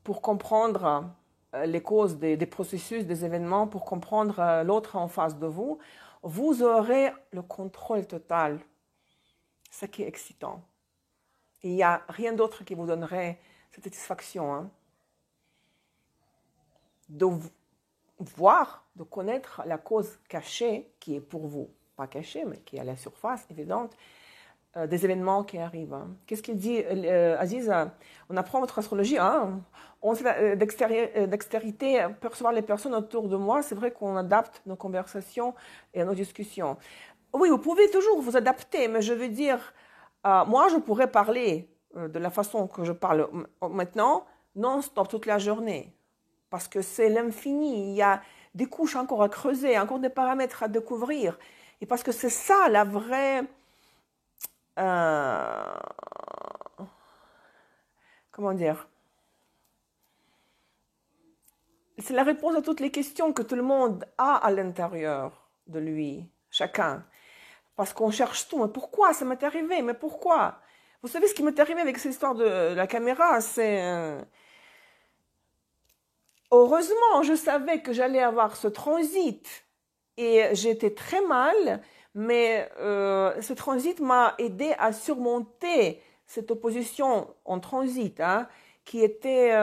pour comprendre les causes des processus, des événements, pour comprendre l'autre en face de vous, vous aurez le contrôle total. Ce qui est excitant. Et il n'y a rien d'autre qui vous donnerait cette satisfaction. Hein. De voir, de connaître la cause cachée qui est pour vous, pas cachée, mais qui est à la surface, évidente, des événements qui arrivent. Hein. Qu'est-ce qu'il dit, Aziz? On apprend votre astrologie, hein? On sait dextérité, percevoir les personnes autour de moi. C'est vrai qu'on adapte nos conversations et nos discussions. Oui, vous pouvez toujours vous adapter, mais je veux dire, moi, je pourrais parler de la façon que je parle maintenant, non-stop, toute la journée. Parce que c'est l'infini. Il y a des couches encore à creuser, encore des paramètres à découvrir. Et parce que c'est ça, la vraie... comment dire? C'est la réponse à toutes les questions que tout le monde a à l'intérieur de lui, chacun. Parce qu'on cherche tout. Mais pourquoi ça m'est arrivé? Mais pourquoi? Vous savez ce qui m'est arrivé avec cette histoire de la caméra? C'est... Heureusement, je savais que j'allais avoir ce transit. Et j'étais très mal, mais ce transit m'a aidé à surmonter cette opposition en transit, hein, qui était,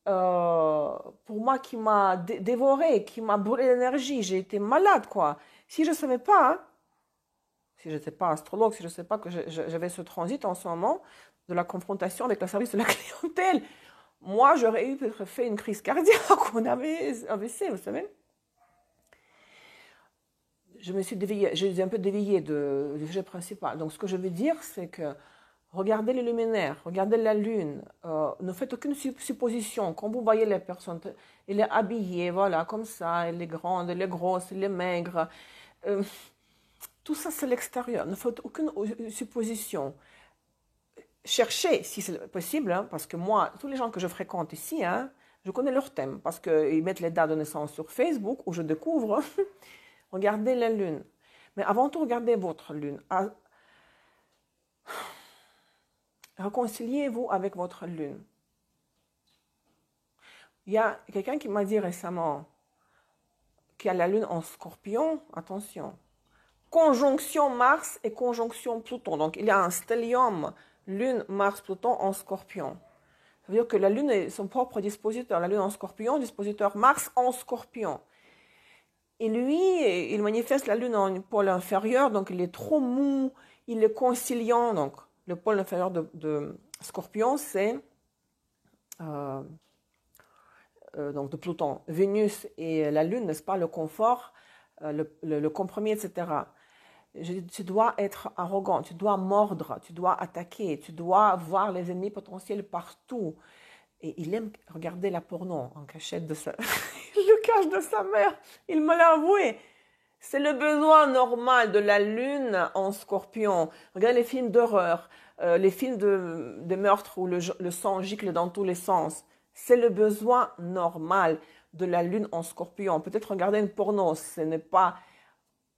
pour moi, qui m'a dévoré, qui m'a brûlé l'énergie. J'ai été malade, quoi. Si je ne savais pas, hein, si je n'étais pas astrologue, si je ne sais pas que j'avais ce transit en ce moment de la confrontation avec le service de la clientèle, moi, j'aurais eu peut-être fait une crise cardiaque, on avait AVC, vous savez. Je me suis déviée, j'ai un peu dévié du sujet principal. Donc, ce que je veux dire, c'est que regardez les luminaires, regardez la lune, ne faites aucune supposition. Quand vous voyez les personnes, elle est habillée, voilà, comme ça, elle est grande, elle est grosse, elle est maigre. Tout ça, c'est l'extérieur. Ne faites aucune supposition. Cherchez, si c'est possible, hein, parce que moi, tous les gens que je fréquente ici, hein, je connais leur thème, parce qu'ils mettent les dates de naissance sur Facebook, où je découvre. Regardez la lune. Mais avant tout, regardez votre lune. Réconciliez-vous avec votre lune. Il y a quelqu'un qui m'a dit récemment qu'il y a la lune en Scorpion. Attention. Conjonction Mars et conjonction Pluton. Donc, il y a un stellium Lune, Mars, Pluton en Scorpion. Ça veut dire que la Lune est son propre dispositeur. La Lune en Scorpion, dispositeur Mars en Scorpion. Et lui, il manifeste la Lune en pôle inférieur, donc il est trop mou, il est conciliant. Donc, le pôle inférieur de Scorpion, c'est donc de Pluton. Vénus et la Lune, n'est-ce pas, le confort, le compromis, etc. Tu dois être arrogant, tu dois mordre, tu dois attaquer, tu dois voir les ennemis potentiels partout. Et il aime regarder la porno en cachette de sa... il le cache de sa mère, il me l'a avoué. C'est le besoin normal de la lune en Scorpion. Regarde les films d'horreur, les films de meurtre où le sang gicle dans tous les sens. C'est le besoin normal de la lune en Scorpion. Peut-être regarder une porno, ce n'est pas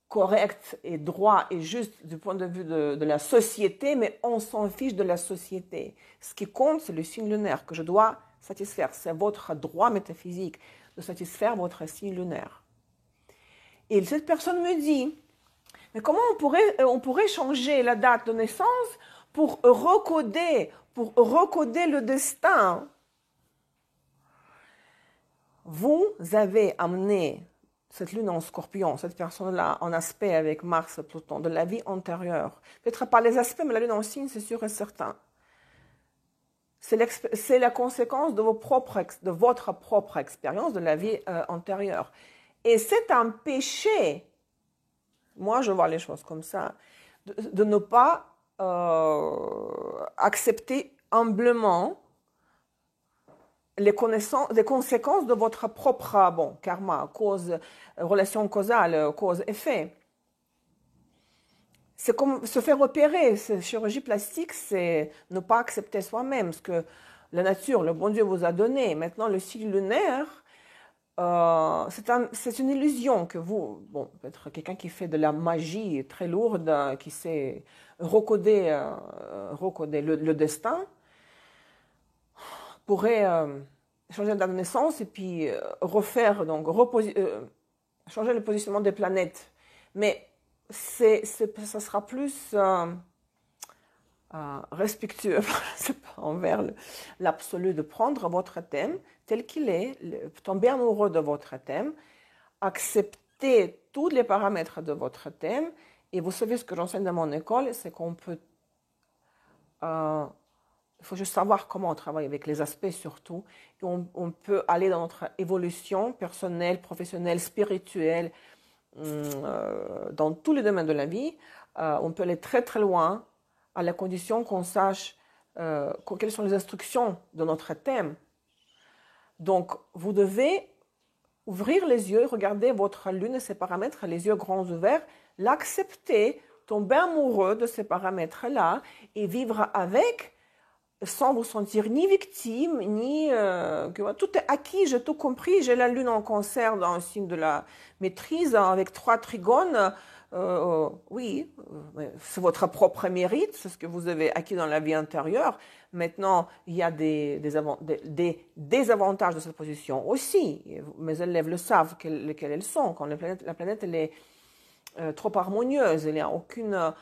correct et droit et juste du point de vue de la société, mais on s'en fiche de la société. Ce qui compte, c'est le signe lunaire que je dois satisfaire. C'est votre droit métaphysique de satisfaire votre signe lunaire. Et cette personne me dit, mais comment on pourrait changer la date de naissance pour recoder le destin? Vous avez amené cette lune en Scorpion, cette personne-là en aspect avec Mars, Pluton, de la vie antérieure. Peut-être pas les aspects, mais la lune en signe, c'est sûr et certain. C'est la conséquence de votre propre expérience de la vie antérieure. Et c'est un péché, moi je vois les choses comme ça, de ne pas accepter humblement les conséquences de votre propre karma, relation causale, cause-effet. C'est comme se faire opérer. Chirurgie plastique, c'est ne pas accepter soi-même ce que la nature, le bon Dieu vous a donné. Maintenant, le cycle lunaire, c'est une illusion que peut-être quelqu'un qui fait de la magie très lourde, qui sait recoder le destin, pourrait changer la date de naissance et puis refaire, donc changer le positionnement des planètes. Mais ça sera plus respectueux envers l'absolu de prendre votre thème tel qu'il est, tomber amoureux de votre thème, accepter tous les paramètres de votre thème. Et vous savez ce que j'enseigne dans mon école, c'est qu'on peut... il faut juste savoir comment on travaille avec les aspects surtout. Et on peut aller dans notre évolution personnelle, professionnelle, spirituelle, dans tous les domaines de la vie. On peut aller très très loin à la condition qu'on sache quelles sont les instructions de notre thème. Donc, vous devez ouvrir les yeux, regarder votre lune et ses paramètres, les yeux grands ouverts, l'accepter, tomber amoureux de ces paramètres-là et vivre avec, sans vous sentir ni victime, ni tout est acquis, j'ai tout compris, j'ai la lune en Cancer dans le signe de la maîtrise avec 3 trigones. Oui, c'est votre propre mérite, c'est ce que vous avez acquis dans la vie antérieure. Maintenant, il y a des désavantages de cette position aussi. Mes élèves le savent, lesquels elles sont. Quand la planète trop harmonieuse, il n'y a aucun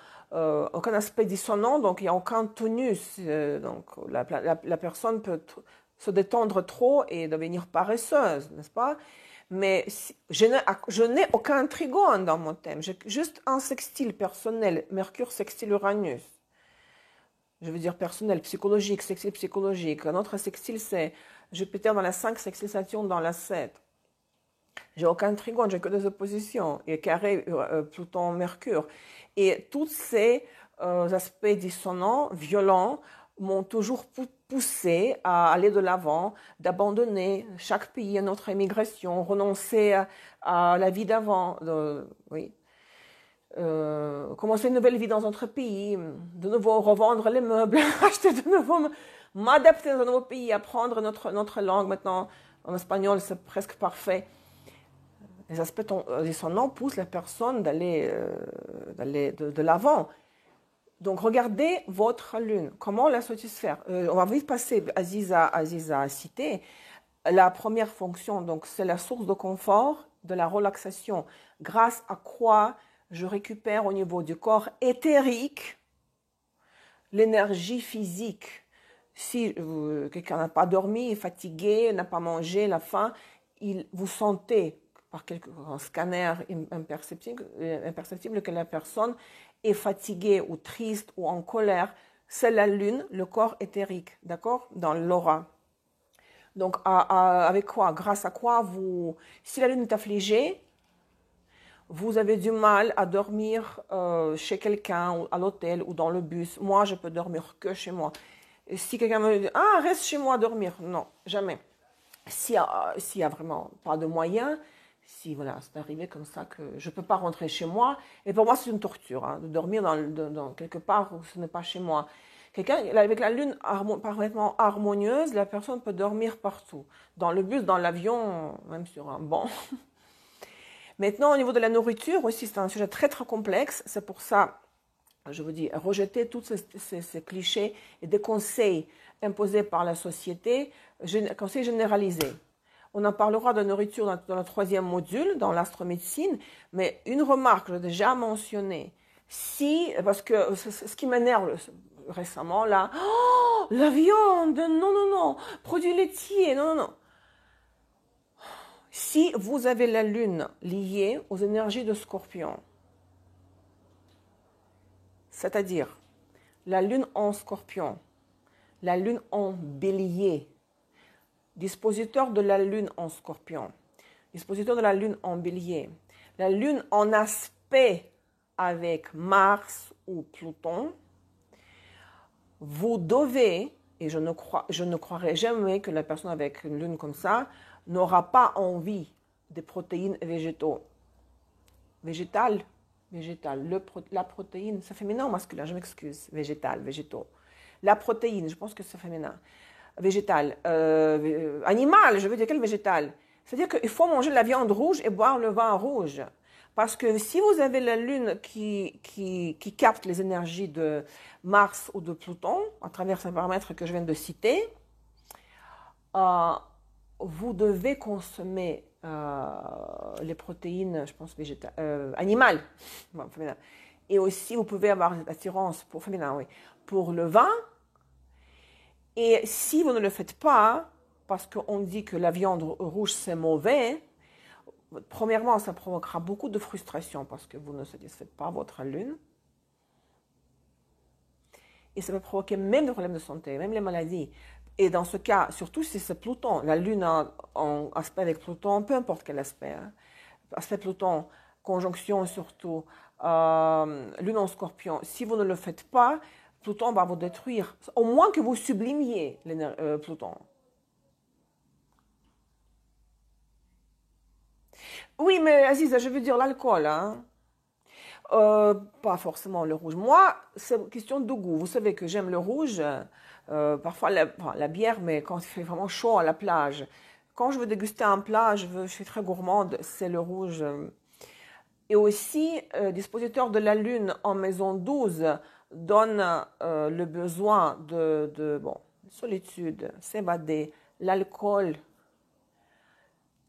aspect dissonant, donc il n'y a aucun tonus. Donc la personne peut se détendre trop et devenir paresseuse, n'est-ce pas? Mais je n'ai aucun trigone dans mon thème, j'ai juste un sextile personnel, Mercure sextile Uranus. Je veux dire personnel, psychologique, sextile psychologique. Un autre sextile, c'est Jupiter dans la 5, sextile Saturne dans la 7. J'ai aucun trigone, j'ai que des oppositions. Et carré Pluton-Mercure. Et tous ces aspects dissonants, violents, m'ont toujours poussé à aller de l'avant, d'abandonner chaque pays à notre émigration, renoncer à la vie d'avant. Oui. Commencer une nouvelle vie dans un autre pays, de nouveau revendre les meubles, acheter de nouveau, m'adapter dans un nouveau pays, apprendre notre langue. Maintenant, en espagnol, c'est presque parfait. Les aspects dissonants poussent la personne d'aller de l'avant. Donc, regardez votre lune. Comment la satisfaire? On va vite passer, Aziza a cité. La première fonction, donc, c'est la source de confort, de la relaxation. Grâce à quoi je récupère au niveau du corps éthérique l'énergie physique. Si quelqu'un n'a pas dormi, est fatigué, n'a pas mangé, la faim, vous sentez par un scanner imperceptible que la personne est fatiguée ou triste ou en colère. C'est la lune, le corps éthérique, d'accord, dans l'aura. Donc, avec quoi? Grâce à quoi si la lune est affligée, vous avez du mal à dormir chez quelqu'un, ou à l'hôtel ou dans le bus. Moi, je peux dormir que chez moi. Et si quelqu'un me dit, ah, reste chez moi à dormir. Non, jamais. S'il y a vraiment pas de moyens, si voilà, c'est arrivé comme ça que je ne peux pas rentrer chez moi, et pour moi, c'est une torture, hein, de dormir dans quelque part où ce n'est pas chez moi. Quelqu'un, avec la lune parfaitement harmonieuse, la personne peut dormir partout. Dans le bus, dans l'avion, même sur un banc. Maintenant, au niveau de la nourriture aussi, c'est un sujet très très complexe. C'est pour ça, je vous dis, rejeter tous ces clichés et des conseils imposés par la société, conseils généralisés. On en parlera de nourriture dans le 3e module, dans l'astromédecine, mais une remarque que j'ai déjà mentionnée, parce que ce qui m'énerve récemment, là, oh, la viande, non, non, non, produits laitiers, non, non, non. Si vous avez la lune liée aux énergies de Scorpion, c'est-à-dire la lune en Scorpion, la lune en Bélier, dispositeur de la lune en Scorpion, dispositeur de la lune en Bélier, la lune en aspect avec Mars ou Pluton, vous devez, et je ne croirai jamais que la personne avec une lune comme ça n'aura pas envie des protéines végétales. La protéine, c'est féminin ou masculin? Je m'excuse. Végétaux. La protéine, je pense que c'est féminin. Végétal. Animal, je veux dire quel végétal? C'est-à-dire qu'il faut manger la viande rouge et boire le vin rouge. Parce que si vous avez la lune qui capte les énergies de Mars ou de Pluton, à travers ces paramètres que je viens de citer, vous devez consommer les protéines, je pense, animales. Bon, féminin. Et aussi, vous pouvez avoir cette attirance pour féminin, oui, pour le vin. Et si vous ne le faites pas, parce qu'on dit que la viande rouge, c'est mauvais, premièrement, ça provoquera beaucoup de frustration parce que vous ne satisfaites pas votre lune. Et ça peut provoquer même des problèmes de santé, même les maladies. Et dans ce cas, surtout si c'est Pluton, la lune en aspect avec Pluton, peu importe quel aspect, hein, aspect Pluton, conjonction surtout, lune en Scorpion, si vous ne le faites pas, Pluton va vous détruire. Au moins que vous sublimiez Pluton. Oui, mais Aziza, je veux dire l'alcool, hein. Pas forcément le rouge. Moi, c'est une question de goût. Vous savez que j'aime le rouge, parfois la bière, mais quand il fait vraiment chaud à la plage. Quand je veux déguster un plat, je suis très gourmande, c'est le rouge. Et aussi, dispositeur de la lune en maison 12 donne le besoin de solitude, s'évader, l'alcool.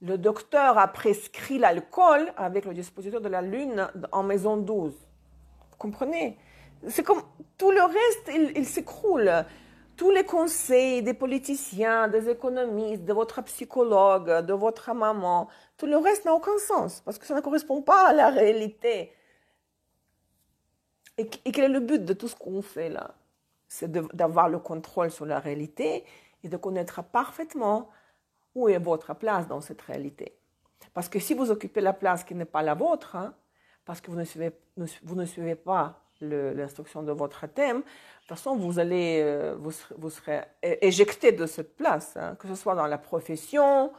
Le docteur a prescrit l'alcool avec le dispositeur de la Lune en maison 12. Vous comprenez? C'est comme tout le reste, il s'écroule. Tous les conseils des politiciens, des économistes, de votre psychologue, de votre maman, tout le reste n'a aucun sens parce que ça ne correspond pas à la réalité. Et quel est le but de tout ce qu'on fait là? C'est d'avoir le contrôle sur la réalité et de connaître parfaitement où est votre place dans cette réalité. Parce que si vous occupez la place qui n'est pas la vôtre, hein, parce que vous ne suivez pas l'instruction de votre thème, de toute façon, vous serez éjecté de cette place, hein, que ce soit dans la profession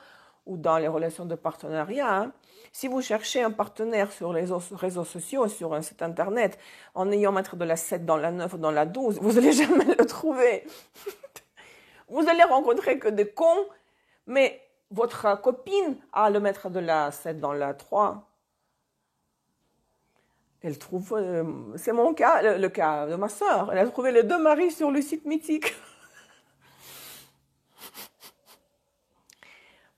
ou dans les relations de partenariat. Hein. Si vous cherchez un partenaire sur les réseaux sociaux, sur un site internet, en ayant maître de la 7 dans la 9 ou dans la 12, vous n'allez jamais le trouver. Vous allez rencontrer que des cons, mais votre copine a le maître de la 7 dans la 3. Elle trouve, c'est mon cas, le cas de ma sœur. Elle a trouvé les 2 maris sur le site mythique.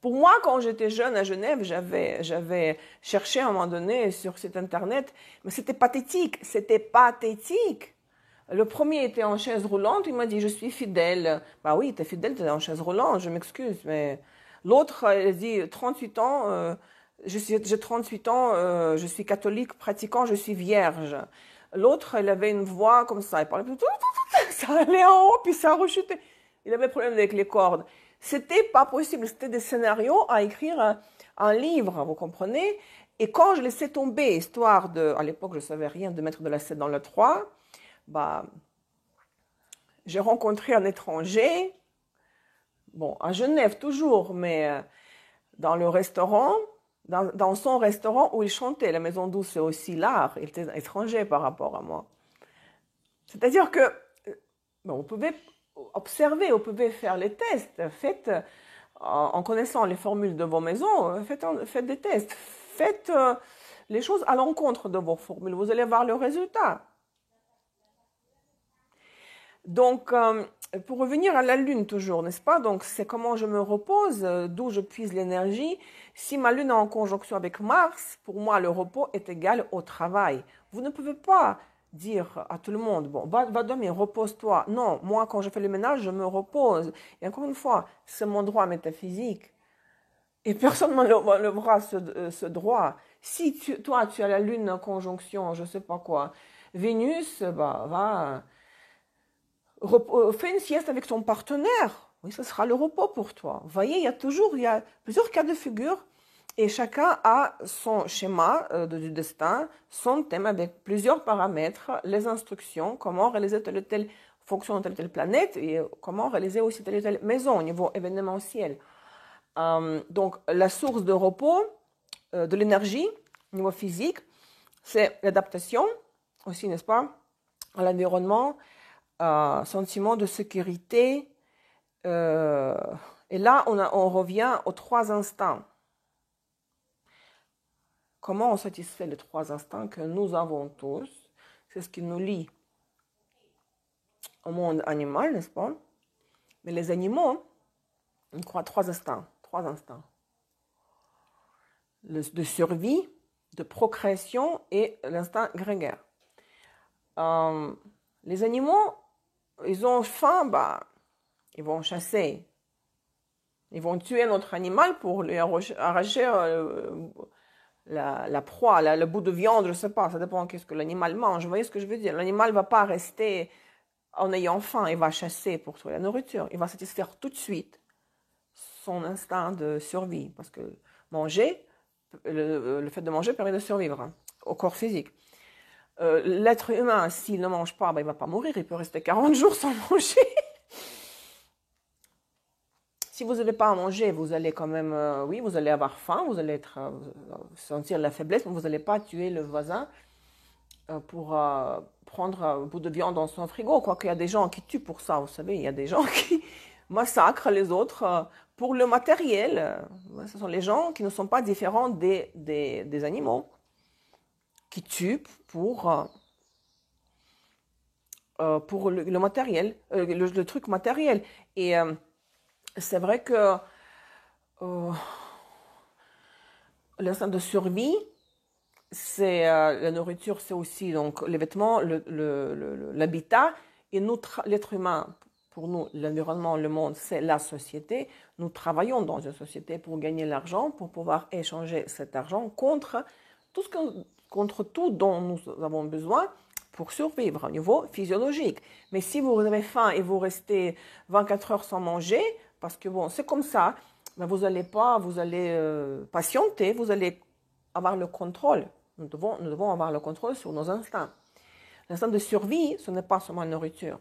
Pour moi, quand j'étais jeune à Genève, j'avais cherché à un moment donné sur site internet, mais c'était pathétique, c'était pathétique. Le premier était en chaise roulante, il m'a dit, je suis fidèle. Bah oui, t'es fidèle, t'es en chaise roulante, je m'excuse, mais l'autre, elle dit, 38 ans, j'ai 38 ans, je suis catholique, pratiquant, je suis vierge. L'autre, elle avait une voix comme ça, elle parlait, ça allait en haut, puis ça rechutait. Il avait problème avec les cordes. C'était pas possible, c'était des scénarios à écrire un livre, vous comprenez? Et quand je laissais tomber, histoire de, à l'époque je savais rien, de mettre de la 7 dans le 3, bah, j'ai rencontré un étranger, bon, à Genève toujours, mais dans le restaurant, dans son restaurant où il chantait. La Maison 12, c'est aussi l'art, il était étranger par rapport à moi. C'est-à-dire que, bon, vous pouvez observer, vous pouvez faire les tests, faites, en connaissant les formules de vos maisons, faites des tests, faites les choses à l'encontre de vos formules, vous allez voir le résultat. Donc, pour revenir à la Lune toujours, n'est-ce pas? Donc, c'est comment je me repose, d'où je puise l'énergie. Si ma Lune est en conjonction avec Mars, pour moi, le repos est égal au travail. Vous ne pouvez pas dire à tout le monde, bon, va dormir, repose-toi. Non, moi, quand je fais le ménage, je me repose. Et encore une fois, c'est mon droit métaphysique. Et personne ne m'enlèvera ce droit. Si toi, tu as la Lune en conjonction, je ne sais pas quoi, Vénus, bah, va... Fais une sieste avec ton partenaire. Oui, ce sera le repos pour toi. Vous voyez, il y a plusieurs cas de figure et chacun a son schéma du destin, son thème avec plusieurs paramètres, les instructions, comment réaliser telle ou telle fonction de telle ou telle planète et comment réaliser aussi telle ou telle maison au niveau événementiel. Donc, la source de repos, de l'énergie au niveau physique, c'est l'adaptation aussi, n'est-ce pas, à l'environnement, sentiment de sécurité. Et là, on revient aux 3 instants. Comment on satisfait les 3 instants que nous avons tous? C'est ce qui nous lie au monde animal, n'est-ce pas? Mais les animaux, on croit 3 instants. 3 instants. De survie, de procréation et l'instinct grégaire. Les animaux, ils ont faim, bah, ils vont chasser. Ils vont tuer notre animal pour lui arracher la proie, le bout de viande, je ne sais pas, ça dépend qu'est-ce que l'animal mange. Vous voyez ce que je veux dire? L'animal ne va pas rester en ayant faim, il va chasser pour trouver la nourriture. Il va satisfaire tout de suite son instinct de survie. Parce que manger, le fait de manger permet de survivre hein, au corps physique. L'être humain, s'il ne mange pas, ben, il ne va pas mourir, il peut rester 40 jours sans manger. Si vous n'avez pas à manger, vous allez quand même, oui, vous allez avoir faim, vous allez sentir la faiblesse, mais vous n'allez pas tuer le voisin pour prendre un bout de viande dans son frigo. Quoique il y a des gens qui tuent pour ça, vous savez, il y a des gens qui massacrent les autres pour le matériel. Ce sont les gens qui ne sont pas différents des animaux, qui tuent pour le matériel, le truc matériel. Et c'est vrai que l'instinct de survie, c'est la nourriture, c'est aussi donc les vêtements, l'habitat, et l'être humain, pour nous, l'environnement, le monde, c'est la société. Nous travaillons dans une société pour gagner l'argent, pour pouvoir échanger cet argent contre tout dont nous avons besoin pour survivre au niveau physiologique. Mais si vous avez faim et vous restez 24 heures sans manger, parce que bon, c'est comme ça, ben vous allez patienter, vous allez avoir le contrôle. Nous devons avoir le contrôle sur nos instincts. L'instinct de survie, ce n'est pas seulement la nourriture.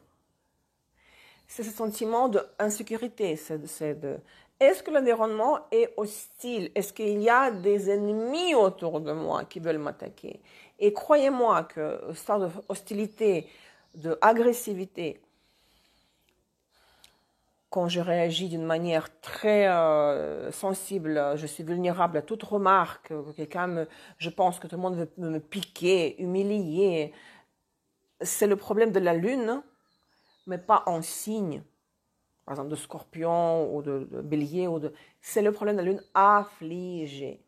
C'est ce sentiment d'insécurité. Est-ce que l'environnement est hostile? Est-ce qu'il y a des ennemis autour de moi qui veulent m'attaquer? Et croyez-moi que cette sorte de hostilité, d'agressivité, quand je réagis d'une manière très sensible, je suis vulnérable à toute remarque, je pense que tout le monde veut me piquer, humilier. C'est le problème de la lune, mais pas en signe. Par exemple, de scorpion ou de bélier. C'est le problème de la lune affligée.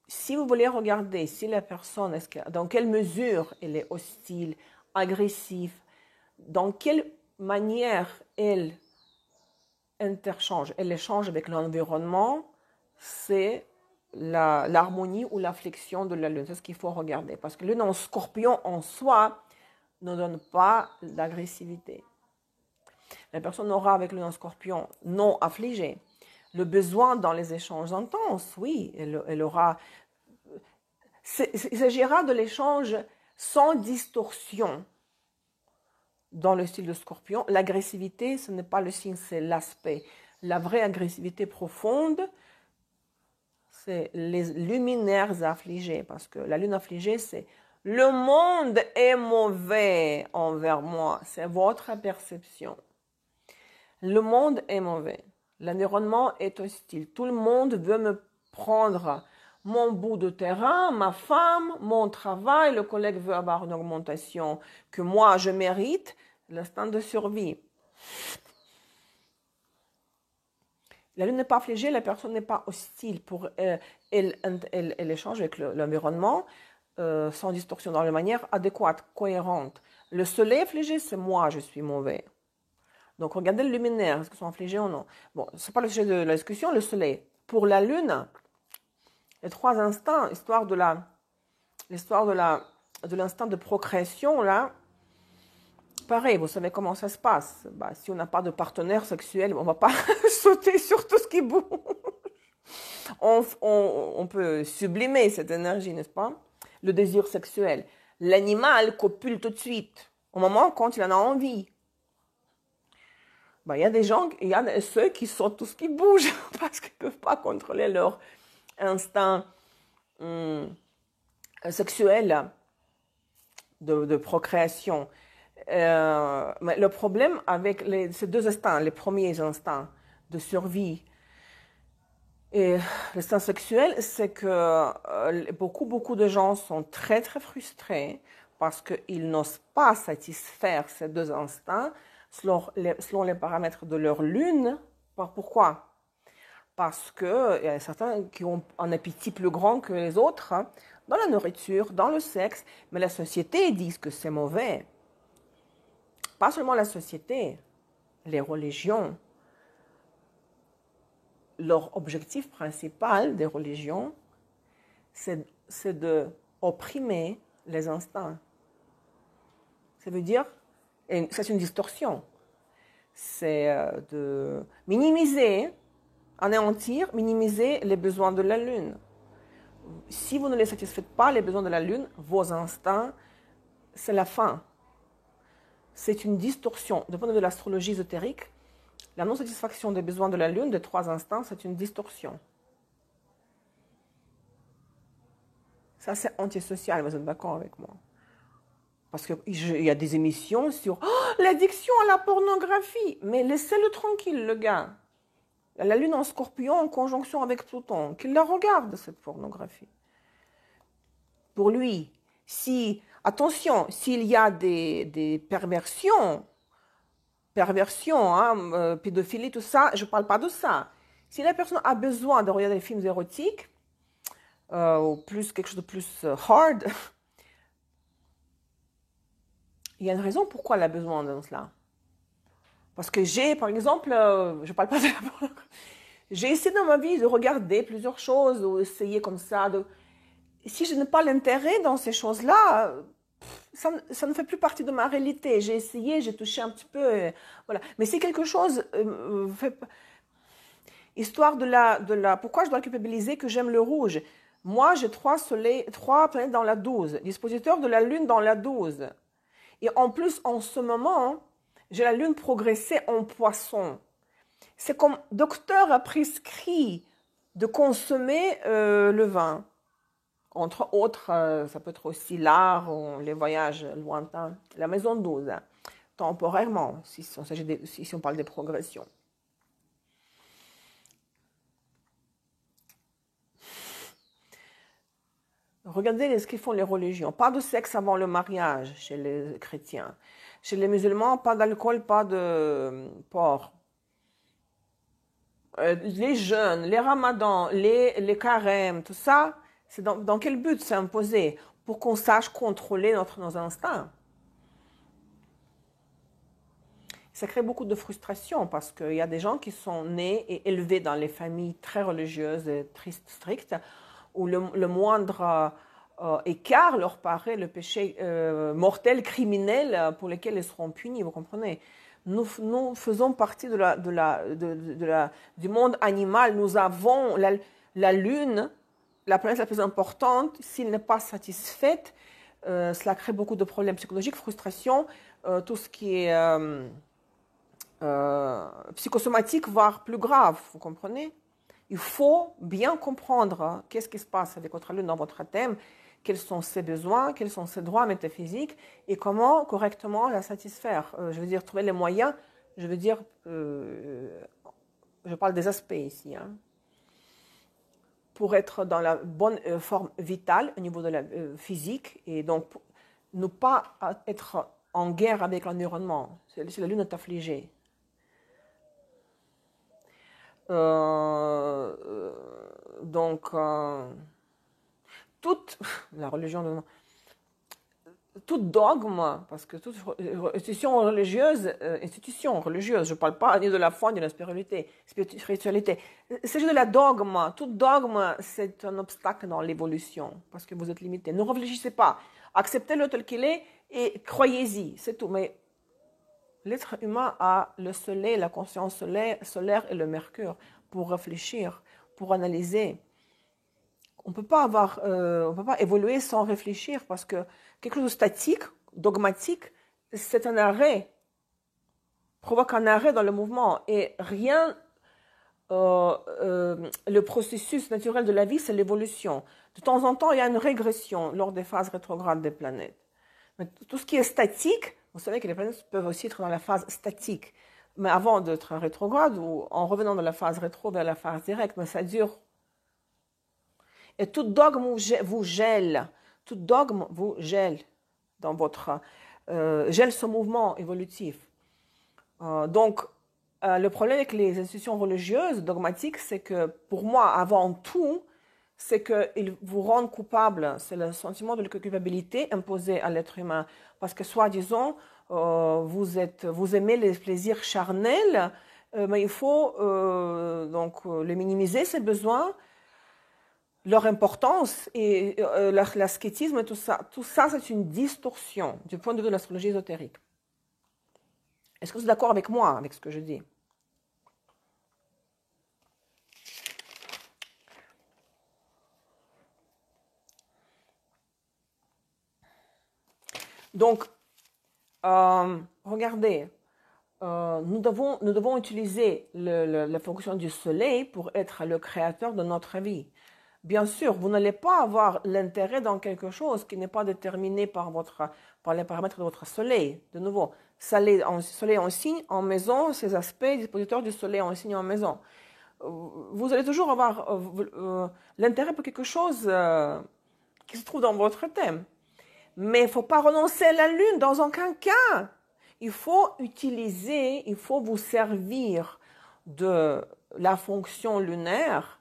Si vous voulez regarder si la personne, dans quelle mesure elle est hostile, agressive, dans quelle manière elle échange avec l'environnement, c'est l'harmonie ou l'affliction de la lune. C'est ce qu'il faut regarder. Parce que la lune en scorpion en soi ne donne pas d'agressivité. La personne aura avec le lune en scorpion non affligé le besoin dans les échanges intenses, oui, elle aura. Il s'agira de l'échange sans distorsion. Dans le style de scorpion, l'agressivité, ce n'est pas le signe, c'est l'aspect. La vraie agressivité profonde, c'est les luminaires affligés. Parce que la lune affligée, c'est le monde est mauvais envers moi. C'est votre perception. Le monde est mauvais. L'environnement est hostile. Tout le monde veut me prendre mon bout de terrain, ma femme, mon travail. Le collègue veut avoir une augmentation que moi, je mérite. L'instinct de survie. La lune n'est pas affligée, la personne n'est pas hostile. Elle échange avec l'environnement sans distorsion, dans la manière adéquate, cohérente. Le soleil affligé, c'est moi, je suis mauvais. Donc, regardez le luminaire, est-ce qu'ils sont affligés ou non? Bon, ce n'est pas le sujet de la discussion, le soleil. Pour la lune, les trois instincts, l'histoire de l'instinct de procréation, là, pareil, vous savez comment ça se passe. Si on n'a pas de partenaire sexuel, on ne va pas sauter sur tout ce qui bouge. On peut sublimer cette énergie, n'est-ce pas? Le désir sexuel. L'animal copule tout de suite, au moment quand il en a envie. Il y a des gens, il y a ceux qui sautent tout ce qui bouge parce qu'ils ne peuvent pas contrôler leur instinct sexuel de procréation. Mais le problème avec ces deux instincts, les premiers instincts de survie et l'instinct sexuel, c'est que beaucoup de gens sont très très frustrés parce qu'ils n'osent pas satisfaire ces deux instincts selon les paramètres de leur lune. Pourquoi? Parce qu'il y a certains qui ont un appétit plus grand que les autres, hein, dans la nourriture, dans le sexe, mais la société dit que c'est mauvais. Pas seulement la société, les religions. Leur objectif principal des religions, c'est d'opprimer les instincts. Ça veut dire, et ça c'est une distorsion, c'est de minimiser, anéantir, minimiser les besoins de la lune. Si vous ne les satisfaites pas, les besoins de la lune, vos instincts, c'est la fin. C'est une distorsion. Du point de vue de l'astrologie ésotérique, la non-satisfaction des besoins de la lune, des trois instants, c'est une distorsion. Ça, c'est antisocial, vous êtes d'accord avec moi? Parce qu'il y a des émissions sur l'addiction à la pornographie. Mais laissez-le tranquille, le gars. La lune en scorpion en conjonction avec Pluton, qu'il la regarde, cette pornographie. Pour lui, attention, s'il y a des perversions, pédophilie, tout ça, je ne parle pas de ça. Si la personne a besoin de regarder des films érotiques, ou plus quelque chose de plus hard, il y a une raison pourquoi elle a besoin de cela. Parce que j'ai, par exemple, je parle pas de j'ai essayé dans ma vie de regarder plusieurs choses, ou essayer comme ça. Si je n'ai pas l'intérêt dans ces choses-là, ça ne fait plus partie de ma réalité. J'ai essayé, j'ai touché un petit peu, voilà. Mais c'est quelque chose, histoire pourquoi je dois culpabiliser que j'aime le rouge? Moi, j'ai 3 planètes dans la 12, dispositeur de la Lune dans la 12. Et en plus, en ce moment, j'ai la Lune progressée en Poisson. C'est comme docteur a prescrit de consommer le vin. Entre autres, ça peut être aussi l'art ou les voyages lointains. La maison 12, temporairement, si on parle des progressions. Regardez ce qu'ils font les religions. Pas de sexe avant le mariage chez les chrétiens. Chez les musulmans, pas d'alcool, pas de porc. Les jeûnes, les ramadans, les carêmes, tout ça, c'est dans quel but c'est imposé? Pour qu'on sache contrôler nos instincts. Ça crée beaucoup de frustration parce qu'il y a des gens qui sont nés et élevés dans les familles très religieuses et très strictes, où le moindre écart leur paraît le péché mortel, criminel, pour lequel ils seront punis, vous comprenez? Nous faisons partie du monde animal. Nous avons la Lune, la planète la plus importante. S'il n'est pas satisfaite, cela crée beaucoup de problèmes psychologiques, frustration, tout ce qui est psychosomatique, voire plus grave, vous comprenez? Il faut bien comprendre qu'est-ce qui se passe avec votre Lune dans votre thème, quels sont ses besoins, quels sont ses droits métaphysiques et comment correctement la satisfaire. Je veux dire, trouver les moyens, je veux dire, je parle des aspects ici, hein, pour être dans la bonne forme vitale au niveau de la physique et donc ne pas être en guerre avec l'environnement. Si la Lune est affligée. Donc, toute la religion, tout dogme, parce que toute institution religieuse, je ne parle pas ni de la foi ni de la spiritualité, c'est juste de la dogme. Tout dogme, c'est un obstacle dans l'évolution, parce que vous êtes limité. Ne réfléchissez pas, acceptez-le tel qu'il est et croyez-y, c'est tout. Mais l'être humain a le soleil, la conscience solaire et le mercure pour réfléchir, pour analyser. On ne peut pas évoluer sans réfléchir parce que quelque chose de statique, dogmatique, c'est un arrêt, provoque un arrêt dans le mouvement et rien, le processus naturel de la vie, c'est l'évolution. De temps en temps, il y a une régression lors des phases rétrogrades des planètes. Mais tout ce qui est statique, vous savez que les planètes peuvent aussi être dans la phase statique, mais avant d'être rétrograde ou en revenant de la phase rétro vers la phase directe, mais ça dure. Et tout dogme vous gèle, tout dogme vous gèle dans votre gèle ce mouvement évolutif. Donc, le problème avec les institutions religieuses dogmatiques, c'est que pour moi, avant tout, c'est qu'ils vous rendent coupable. C'est le sentiment de culpabilité imposé à l'être humain. Parce que, soi-disant, vous aimez les plaisirs charnels, mais il faut donc les minimiser, ces besoins, leur importance et l'ascétisme, tout ça, c'est une distorsion du point de vue de l'astrologie ésotérique. Est-ce que vous êtes d'accord avec moi, avec ce que je dis? Donc, regardez, nous devons utiliser la fonction du soleil pour être le créateur de notre vie. Bien sûr, vous n'allez pas avoir l'intérêt dans quelque chose qui n'est pas déterminé par les paramètres de votre soleil. De nouveau, soleil en signe, en maison, ces aspects dispositeurs du soleil en signe en maison. Vous allez toujours avoir l'intérêt pour quelque chose qui se trouve dans votre thème. Mais il ne faut pas renoncer à la lune dans aucun cas. Il faut vous servir de la fonction lunaire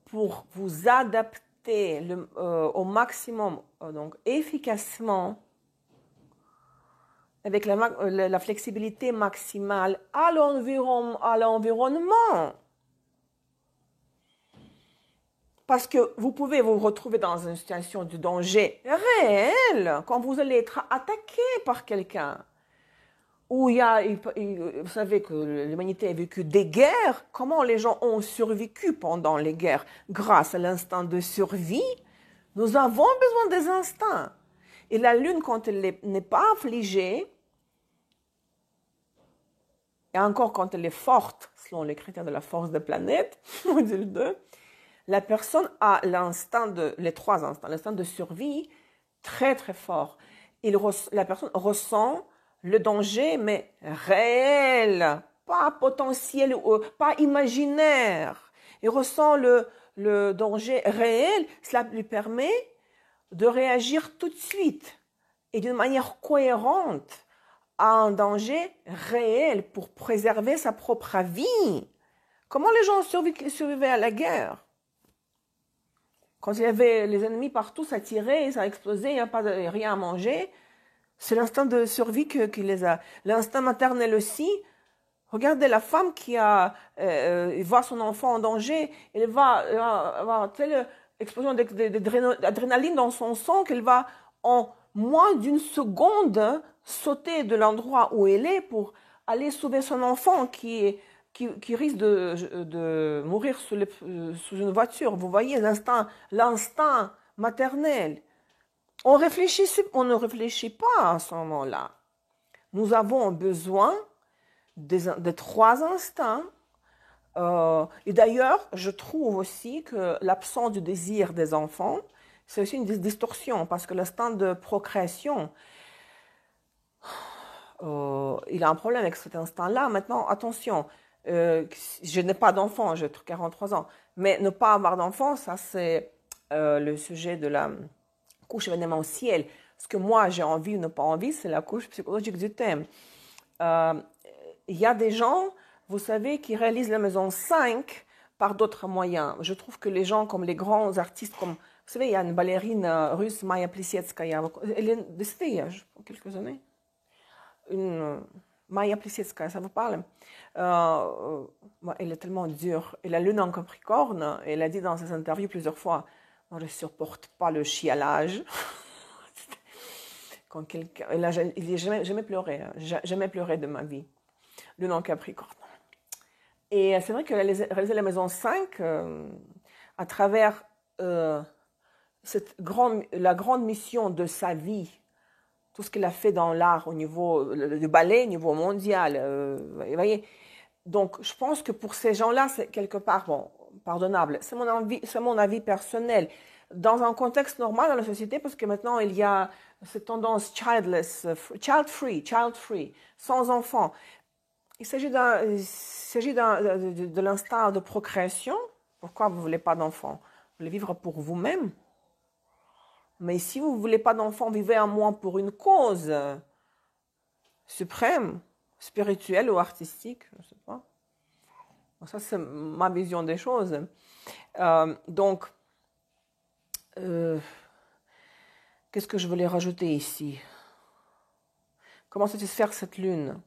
pour vous adapter s'adapter au maximum, donc efficacement, avec la flexibilité maximale à l'environnement. Parce que vous pouvez vous retrouver dans une situation de danger réel quand vous allez être attaqué par quelqu'un. Où vous savez que l'humanité a vécu des guerres. Comment les gens ont survécu pendant les guerres? Grâce à l'instinct de survie, nous avons besoin des instincts. Et la Lune, quand elle n'est pas affligée, et encore quand elle est forte, selon les critères de la force des planètes, module 2, la personne a les trois instincts, l'instinct de survie très très fort. La personne ressent le danger, mais réel, pas potentiel, pas imaginaire. Il ressent le danger réel, cela lui permet de réagir tout de suite et d'une manière cohérente à un danger réel pour préserver sa propre vie. Comment les gens survivaient à la guerre? Quand il y avait les ennemis partout, ça tirait, ça explosait, il n'y a pas rien à manger. C'est l'instinct de survie qui les a. L'instinct maternel aussi. Regardez la femme qui voit son enfant en danger, elle va avoir telle explosion d'adrénaline dans son sang qu'elle va en moins d'une seconde sauter de l'endroit où elle est pour aller sauver son enfant qui risque de mourir sous une voiture. Vous voyez l'instinct maternel. On ne réfléchit pas à ce moment-là. Nous avons besoin des trois instincts. Et d'ailleurs, je trouve aussi que l'absence du désir des enfants, c'est aussi une distorsion parce que l'instinct de procréation, il a un problème avec cet instinct-là. Maintenant, attention, je n'ai pas d'enfant, j'ai 43 ans, mais ne pas avoir d'enfant, ça c'est le sujet de la couche événementielle. Ce que moi j'ai envie ou ne pas envie, c'est la couche psychologique du thème. Il y a des gens, vous savez, qui réalisent la maison 5 par d'autres moyens. Je trouve que les gens comme les grands artistes, comme, vous savez, il y a une ballerine russe, Maya Plisetskaya, elle est décédée il y a quelques années. Maya Plisetskaya, ça vous parle? Elle est tellement dure. Elle a lune en Capricorne, elle a dit dans ses interviews plusieurs fois, moi je ne supporte pas le chialage. Quand quelqu'un, il n'a jamais pleuré, hein, jamais pleuré de ma vie. Lune en Capricorne. Et c'est vrai qu'elle a réalisé la maison 5 à travers la grande mission de sa vie, tout ce qu'elle a fait dans l'art au niveau du ballet, au niveau mondial. Vous voyez. Donc, je pense que pour ces gens-là, c'est quelque part, bon, pardonnable. C'est mon avis personnel. Dans un contexte normal dans la société, parce que maintenant, il y a cette tendance child-free, sans enfants. Il s'agit de l'instinct de procréation. Pourquoi vous ne voulez pas d'enfants? Vous voulez vivre pour vous-même. Mais si vous ne voulez pas d'enfants, vivez à moins pour une cause suprême, spirituelle ou artistique, je ne sais pas. Ça, c'est ma vision des choses. Qu'est-ce que je voulais rajouter ici? Comment satisfaire cette lune?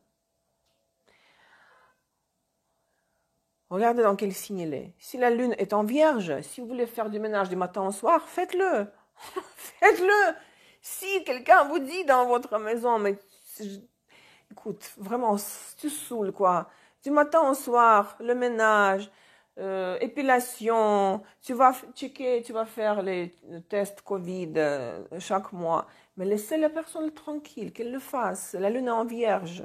Regardez dans quel signe elle est. Si la lune est en vierge, si vous voulez faire du ménage du matin au soir, faites-le. Faites-le. Si quelqu'un vous dit dans votre maison, mais écoute, vraiment, tu saoules quoi. Du matin au soir, le ménage, épilation, tu vas checker, tu vas faire les tests Covid chaque mois. Mais laissez la personne tranquille, qu'elle le fasse. La lune est en vierge.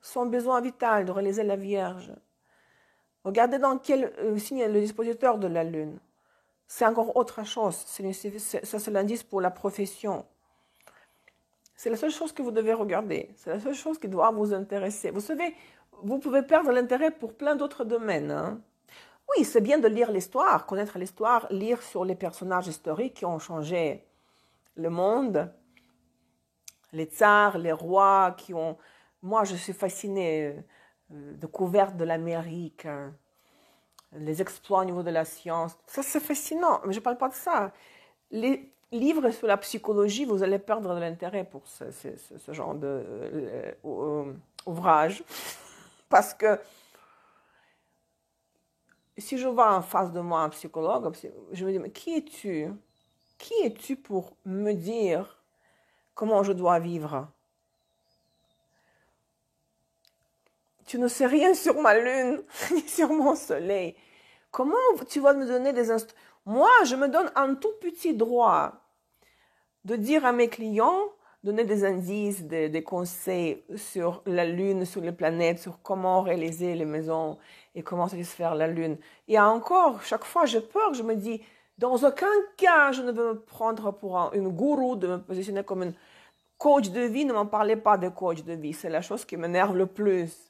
Son besoin vital de réaliser la vierge. Regardez dans quel signe est le dispositeur de la lune. C'est encore autre chose. Ça, c'est l'indice pour la profession. C'est la seule chose que vous devez regarder. C'est la seule chose qui doit vous intéresser. Vous savez, vous pouvez perdre l'intérêt pour plein d'autres domaines. Hein. Oui, c'est bien de lire l'histoire, connaître l'histoire, lire sur les personnages historiques qui ont changé le monde. Les tsars, les rois qui ont... Moi, je suis fascinée, découverte de l'Amérique. les exploits au niveau de la science. Ça, c'est fascinant, mais je ne parle pas de ça. Les livres sur la psychologie, vous allez perdre de l'intérêt pour ce genre d'ouvrage. Parce que si je vois en face de moi un psychologue, je me dis, mais qui es-tu? Qui es-tu pour me dire comment je dois vivre? Tu ne sais rien sur ma lune, ni sur mon soleil. Comment tu vas me donner des instructions? Moi, je me donne un tout petit droit de dire à mes clients, donner des indices, des conseils sur la lune, sur les planètes, sur comment réaliser les maisons et comment satisfaire la lune. Et encore, chaque fois, j'ai peur, je me dis, dans aucun cas, je ne veux me prendre pour une gourou, de me positionner comme une coach de vie. Ne m'en parlez pas de coach de vie, c'est la chose qui m'énerve le plus.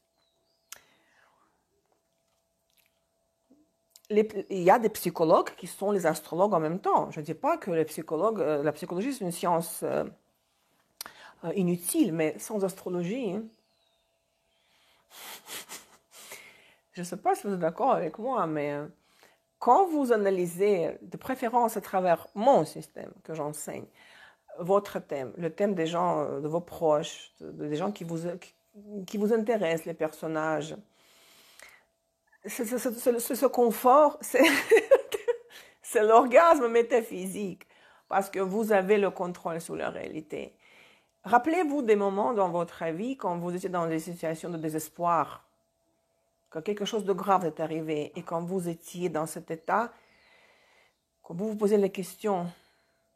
Il y a des psychologues qui sont les astrologues en même temps. Je ne dis pas que les psychologues, la psychologie c'est une science inutile, mais sans astrologie, hein. Je ne sais pas si vous êtes d'accord avec moi, mais quand vous analysez, de préférence à travers mon système que j'enseigne, votre thème, le thème des gens, de vos proches, des gens qui vous intéressent, les personnages, ce confort, c'est l'orgasme métaphysique, parce que vous avez le contrôle sur la réalité. Rappelez-vous des moments dans votre vie quand vous étiez dans des situations de désespoir, quand quelque chose de grave est arrivé et quand vous étiez dans cet état, quand vous vous posez les questions,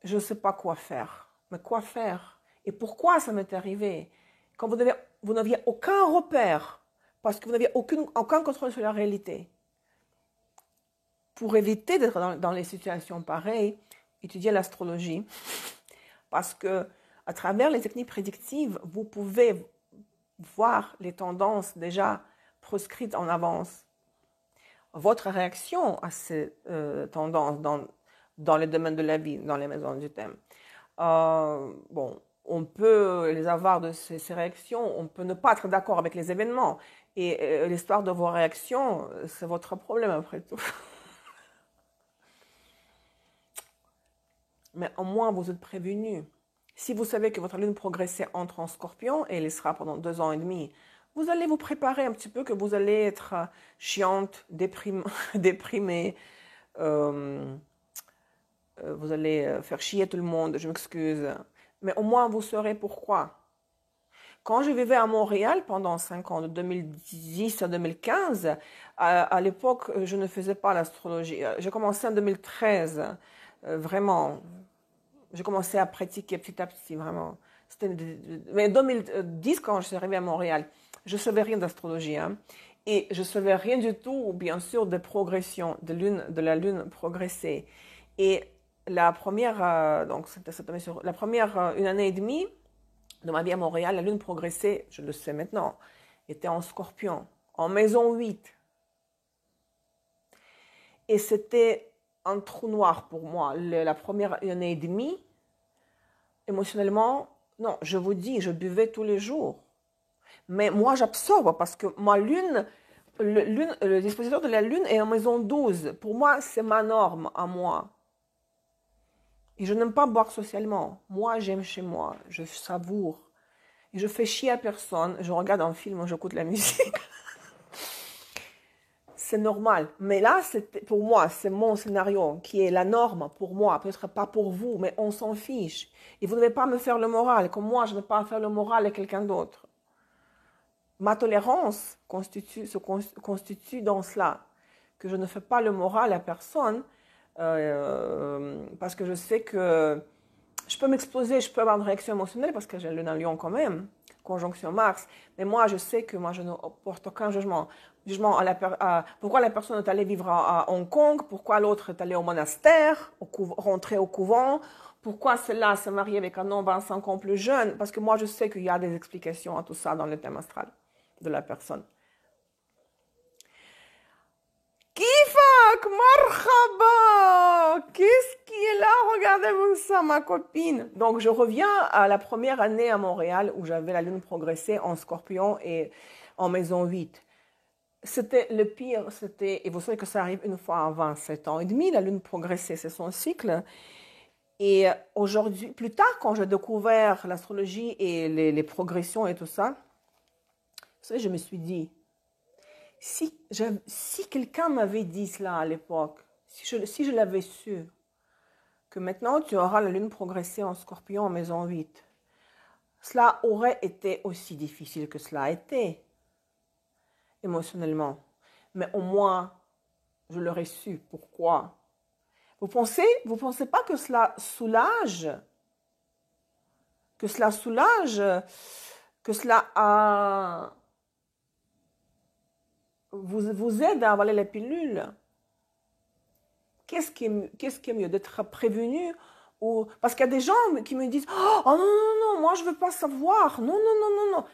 je ne sais pas quoi faire, mais quoi faire? Et pourquoi ça m'est arrivé? Quand vous n'aviez aucun repère, parce que vous n'aviez aucun contrôle sur la réalité. Pour éviter d'être dans les situations pareilles, étudiez l'astrologie, parce que à travers les techniques prédictives, vous pouvez voir les tendances déjà proscrites en avance. Votre réaction à ces tendances dans les domaines de la vie, dans les maisons du thème. Bon, on peut les avoir de ces réactions, on peut ne pas être d'accord avec les événements. Et l'histoire de vos réactions, c'est votre problème après tout. Mais au moins, vous êtes prévenu. Si vous savez que votre lune progressée entre en Scorpion, et elle sera pendant 2 ans et demi, vous allez vous préparer un petit peu que vous allez être chiante, déprimée, vous allez faire chier tout le monde, je m'excuse. Mais au moins, vous saurez pourquoi. Quand je vivais à Montréal pendant 5 ans, de 2010 à 2015, à l'époque, je ne faisais pas l'astrologie. J'ai commencé en 2013, vraiment. J'ai commencé à pratiquer petit à petit, vraiment. Mais en 2010, quand je suis arrivée à Montréal, je ne savais rien d'astrologie. Hein, et je ne savais rien du tout, bien sûr, de progression, de la lune progressée. Et la première, donc la première une année et demie de ma vie à Montréal, la lune progressée, je le sais maintenant, était en Scorpion, en maison 8. Et c'était un trou noir pour moi. La première année et demie, émotionnellement, non, je vous dis, je buvais tous les jours. Mais moi, j'absorbe parce que ma lune, le dispositeur de la lune est en maison 12. Pour moi, c'est ma norme à moi. Et je n'aime pas boire socialement. Moi, j'aime chez moi. Je savoure. Et je fais chier à personne. Je regarde un film, j'écoute la musique. C'est normal. Mais là, pour moi, c'est mon scénario qui est la norme pour moi. Peut-être pas pour vous, mais on s'en fiche. Et vous ne devez pas me faire le moral, comme moi, je ne vais pas faire le moral à quelqu'un d'autre. Ma tolérance se constitue dans cela, que je ne fais pas le moral à personne, parce que je sais que je peux m'exploser, je peux avoir une réaction émotionnelle, parce que j'ai le Lune en Lion quand même, conjonction Mars, mais moi je sais que moi je ne porte aucun jugement. Pourquoi la personne est allée vivre à Hong Kong, pourquoi l'autre est allé au monastère, rentrer au couvent, pourquoi celle-là s'est mariée avec un homme 25 ans plus jeune, parce que moi je sais qu'il y a des explications à tout ça dans le thème astral de la personne. Kifak, marhaba, qu'est-ce qui est là? Regardez-vous ça, ma copine. Donc, je reviens à la première année à Montréal où j'avais la lune progressée en Scorpion et en maison 8. c'était le pire, et vous savez que ça arrive une fois à 27 ans et demi, la lune progressait, c'est son cycle. Et aujourd'hui, plus tard, quand j'ai découvert l'astrologie et les progressions et tout ça, vous savez, je me suis dit, si quelqu'un m'avait dit cela à l'époque, si je l'avais su, que maintenant tu auras la lune progressée en Scorpion en maison 8, cela aurait été aussi difficile que cela a été, émotionnellement. Mais au moins, je l'aurais su. Pourquoi? Vous pensez pas que cela soulage? Que cela soulage? Que cela vous aide à avaler la pilule? Qu'est-ce qui est mieux, d'être prévenu ou... Parce qu'il y a des gens qui me disent « Oh non, non, non, moi je ne veux pas savoir. Non, non, non, non, non. »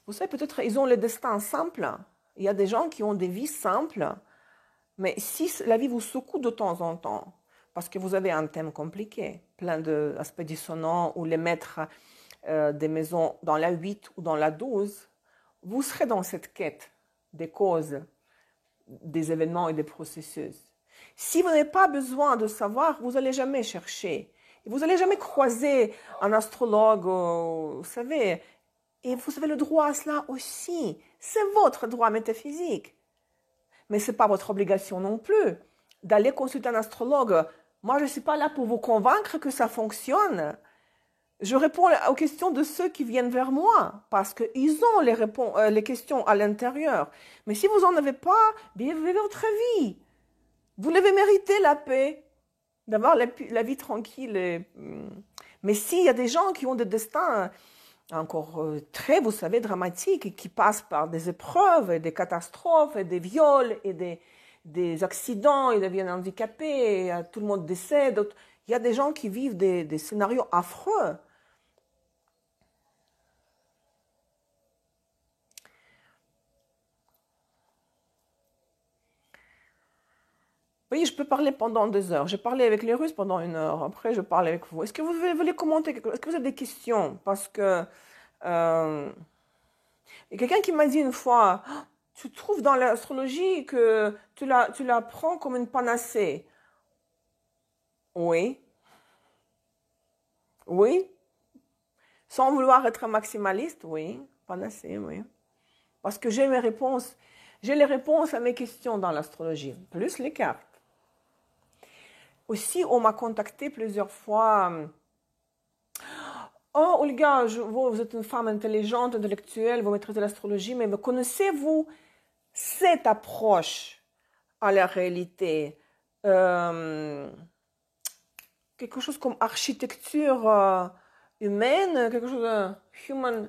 Vous savez, peut-être ils ont le destin simple. Il y a des gens qui ont des vies simples. Mais si la vie vous secoue de temps en temps, parce que vous avez un thème compliqué, plein d'aspects dissonants, ou les maîtres des maisons dans la 8 ou dans la 12, vous serez dans cette quête des causes, des événements et des processus. Si vous n'avez pas besoin de savoir, vous n'allez jamais chercher. Vous n'allez jamais croiser un astrologue, vous savez. Et vous avez le droit à cela aussi. C'est votre droit métaphysique. Mais ce n'est pas votre obligation non plus d'aller consulter un astrologue. Moi, je ne suis pas là pour vous convaincre que ça fonctionne. Je réponds aux questions de ceux qui viennent vers moi parce qu'ils ont les questions à l'intérieur. Mais si vous n'en avez pas, vivez votre vie. Vous devez mériter la paix, d'avoir la vie tranquille. Mais s'il y a des gens qui ont des destins encore très, vous savez, dramatiques, et qui passent par des épreuves, et des catastrophes, et des viols, et des accidents, ils deviennent handicapés, et tout le monde décède. Il y a des gens qui vivent des scénarios affreux. Oui, je peux parler pendant 2 heures. J'ai parlé avec les Russes pendant 1 heure. Après, je parle avec vous. Est-ce que vous voulez commenter quelque chose? Est-ce que vous avez des questions? Parce que il y a quelqu'un qui m'a dit une fois, «Ah, tu trouves dans l'astrologie que tu la prends comme une panacée.» Oui, oui. Sans vouloir être maximaliste, oui. Panacée, oui. Parce que j'ai mes réponses. J'ai les réponses à mes questions dans l'astrologie, plus les cartes. Aussi, on m'a contacté plusieurs fois. Oh, Olga, vous êtes une femme intelligente, intellectuelle, vous maîtrisez l'astrologie, mais connaissez-vous cette approche à la réalité? Quelque chose comme architecture humaine, quelque chose de human,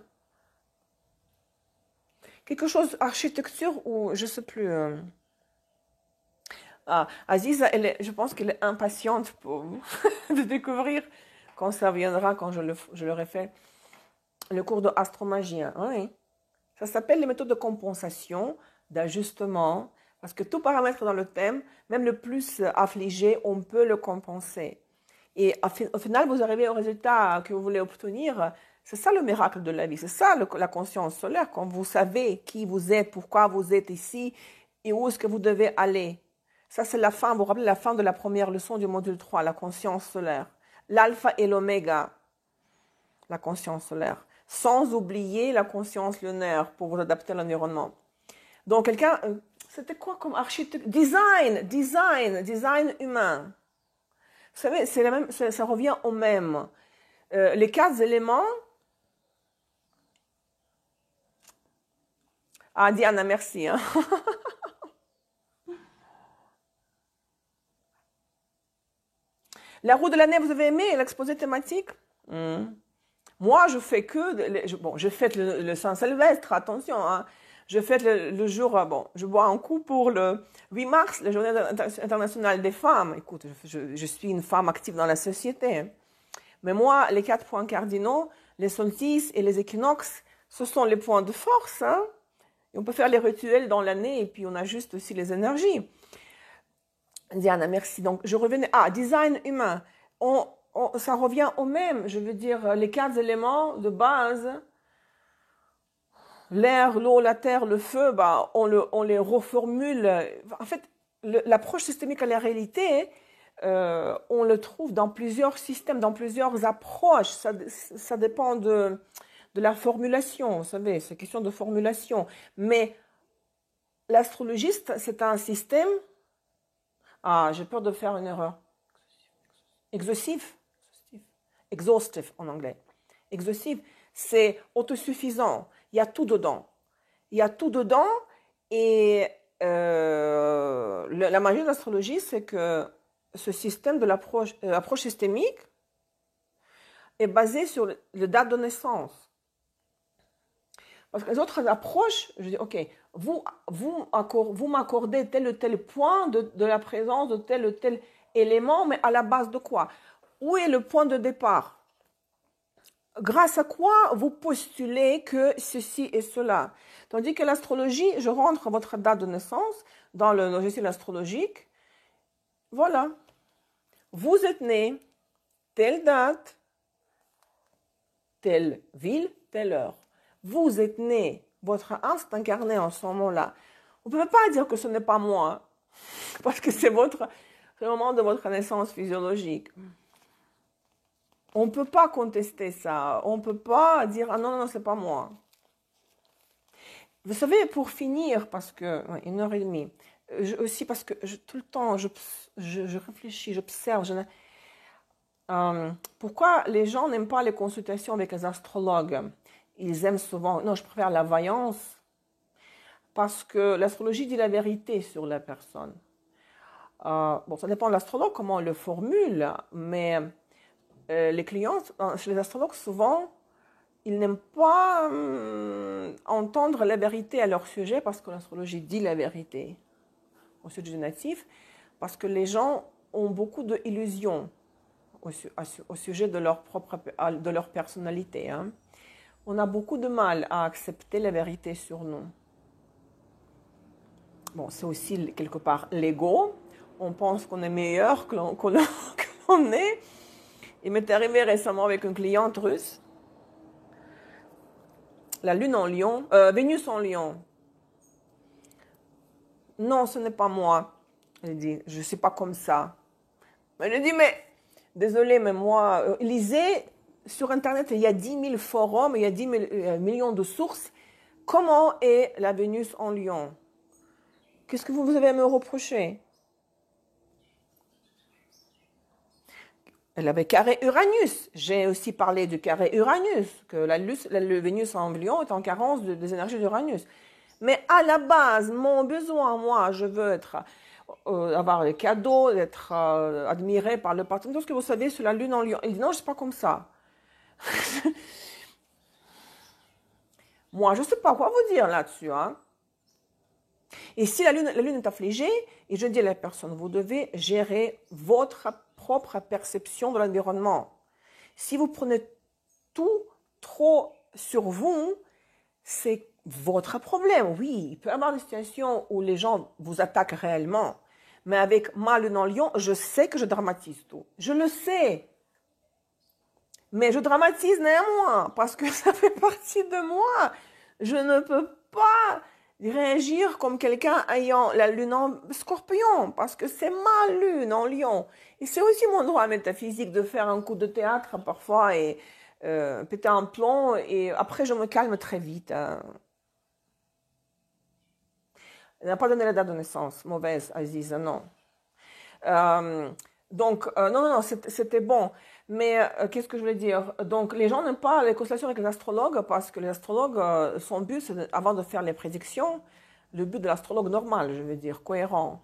quelque chose architecture ou je sais plus. Aziza, je pense qu'elle est impatiente de découvrir quand ça viendra, quand je l'aurai fait, le cours de astromagie. Oui. Ça s'appelle les méthodes de compensation, d'ajustement, parce que tout paramètre dans le thème, même le plus affligé, on peut le compenser. Et au final, vous arrivez au résultat que vous voulez obtenir. C'est ça le miracle de la vie, c'est ça la conscience solaire, quand vous savez qui vous êtes, pourquoi vous êtes ici et où est-ce que vous devez aller. Ça, c'est la fin, vous vous rappelez la fin de la première leçon du module 3, la conscience solaire. L'alpha et l'oméga, la conscience solaire. Sans oublier la conscience lunaire pour vous adapter à l'environnement. Donc, quelqu'un, c'était quoi comme architecte? Design humain. Vous savez, c'est la même, ça revient au même. Les 4 éléments. Ah, Diana, merci. Hein. La roue de l'année, vous avez aimé l'exposé thématique? Moi, je fais que... Bon, je fête le Saint-Sylvestre, attention. Hein. Je fête le jour... Bon, je bois un coup pour le 8 mars, la journée internationale des femmes. Écoute, je suis une femme active dans la société. Hein. Mais moi, les 4 points cardinaux, les solstices et les équinoxes, ce sont les points de force. Hein. Et on peut faire les rituels dans l'année et puis on ajuste aussi les énergies. Diana, merci. Donc, je revenais... design humain. Ça revient au même. Je veux dire, les 4 éléments de base. l'air, l'eau, la terre, le feu, bah, on les reformule. En fait, l'approche systémique à la réalité, on le trouve dans plusieurs systèmes, dans plusieurs approches. Ça dépend de la formulation, vous savez, c'est question de formulation. Mais l'astrologiste, c'est un système... Ah, j'ai peur de faire une erreur. Exhaustif. Exhaustive en anglais. Exhaustif, c'est autosuffisant. Il y a tout dedans. Il y a tout dedans et la magie de l'astrologie, c'est que ce système de l'approche systémique est basé sur le date de naissance. Parce que les autres approches, je dis, ok, vous m'accordez tel ou tel point de la présence de tel ou tel élément, mais à la base de quoi? Où est le point de départ? Grâce à quoi vous postulez que ceci et cela? Tandis que l'astrologie, je rentre votre date de naissance dans le logiciel astrologique. Voilà. Vous êtes né, telle date, telle ville, telle heure. Vous êtes né, votre âme s'est incarnée en ce moment-là. On ne peut pas dire que ce n'est pas moi, parce que c'est le moment de votre naissance physiologique. On ne peut pas contester ça. On ne peut pas dire « Ah non, non, c'est pas moi ». Vous savez, pour finir, parce que... 1h30. Aussi parce que tout le temps, je réfléchis, j'observe. Pourquoi les gens n'aiment pas les consultations avec les astrologues? Ils aiment souvent... Non, je préfère la voyance. Parce que l'astrologie dit la vérité sur la personne. Bon, ça dépend de l'astrologue, comment on le formule, mais... les clients, chez les astrologues, souvent, ils n'aiment pas entendre la vérité à leur sujet parce que l'astrologie dit la vérité au sujet du natif, parce que les gens ont beaucoup d'illusions au sujet de leur personnalité. Hein. On a beaucoup de mal à accepter la vérité sur nous. Bon, c'est aussi quelque part l'ego. On pense qu'on est meilleur que l'on est. Il m'est arrivé récemment avec une cliente russe. La lune en lion, Vénus en lion. Non, ce n'est pas moi. Elle dit, je ne suis pas comme ça. Elle dit, mais, désolé, mais moi, lisez sur Internet, il y a 10 000 forums, il y a 10 millions de sources. Comment est la Vénus en lion? Qu'est-ce que vous avez à me reprocher? Elle avait carré Uranus. J'ai aussi parlé du carré Uranus, que le Vénus en lion est en carence des énergies d'Uranus. Mais à la base, mon besoin, moi, je veux avoir les cadeaux, être admiré par le partenaire. Tout ce que vous savez sur la lune en lion. Il dit non, je ne suis pas comme ça. Moi, je ne sais pas quoi vous dire là-dessus. Hein. Et si la lune est affligée, et je dis à la personne, vous devez gérer votre propre perception de l'environnement. Si vous prenez tout trop sur vous, c'est votre problème. Oui, il peut y avoir des situations où les gens vous attaquent réellement. Mais avec ma lune en lion, je sais que je dramatise tout. Je le sais. Mais je dramatise néanmoins parce que ça fait partie de moi. Je ne peux pas réagir comme quelqu'un ayant la lune en scorpion parce que c'est ma lune en lion. Et c'est aussi mon droit métaphysique de faire un coup de théâtre parfois et péter un plomb et après je me calme très vite. Hein. Elle n'a pas donné la date de naissance, mauvaise, Aziz, non. Donc, non, c'était bon. Mais qu'est-ce que je voulais dire? Donc, les gens n'aiment pas les consultations avec les astrologues parce que les astrologues, son but, c'est avant de faire les prédictions, le but de l'astrologue normal, je veux dire, cohérent,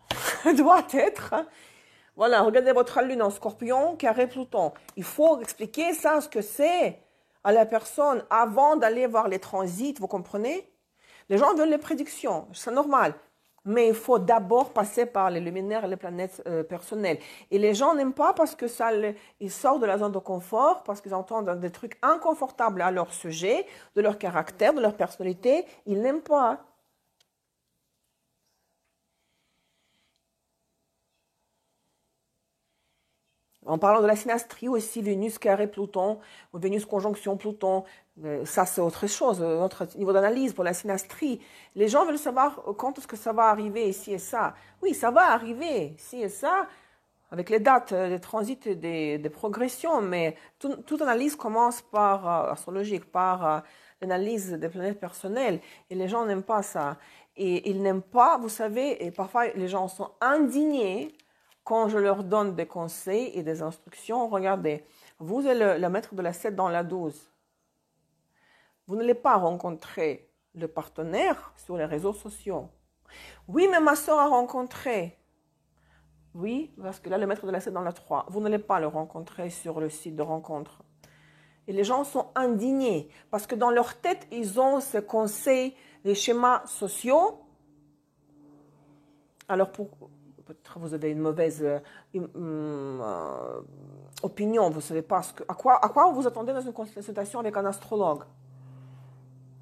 doit être, voilà, regardez votre lune en scorpion, carré Pluton. Il faut expliquer ça, ce que c'est à la personne avant d'aller voir les transits, vous comprenez? Les gens veulent les prédictions, c'est normal. Mais il faut d'abord passer par les luminaires et les planètes personnelles. Et les gens n'aiment pas parce que ils sortent de la zone de confort, parce qu'ils entendent des trucs inconfortables à leur sujet, de leur caractère, de leur personnalité. Ils n'aiment pas. En parlant de la synastrie aussi, Vénus carré Pluton, ou Vénus conjonction Pluton, ça c'est autre chose, autre niveau d'analyse pour la synastrie. Les gens veulent savoir quand est-ce que ça va arriver, ici et ça. Oui, ça va arriver, ici et ça, avec les dates, des transits et des progressions, mais toute analyse commence par, astrologique, par l'analyse des planètes personnelles, et les gens n'aiment pas ça. Et ils n'aiment pas, vous savez, et parfois les gens sont indignés quand je leur donne des conseils et des instructions. Regardez, vous êtes le maître de la 7 dans la 12. Vous n'allez pas rencontrer le partenaire sur les réseaux sociaux. Oui, mais ma soeur a rencontré. Oui, parce que là, le maître de la 7 dans la 3, vous n'allez pas le rencontrer sur le site de rencontre. Et les gens sont indignés parce que dans leur tête, ils ont ces conseils, les schémas sociaux. Alors, peut-être vous avez une mauvaise opinion, vous ne savez pas à quoi vous attendez dans une consultation avec un astrologue.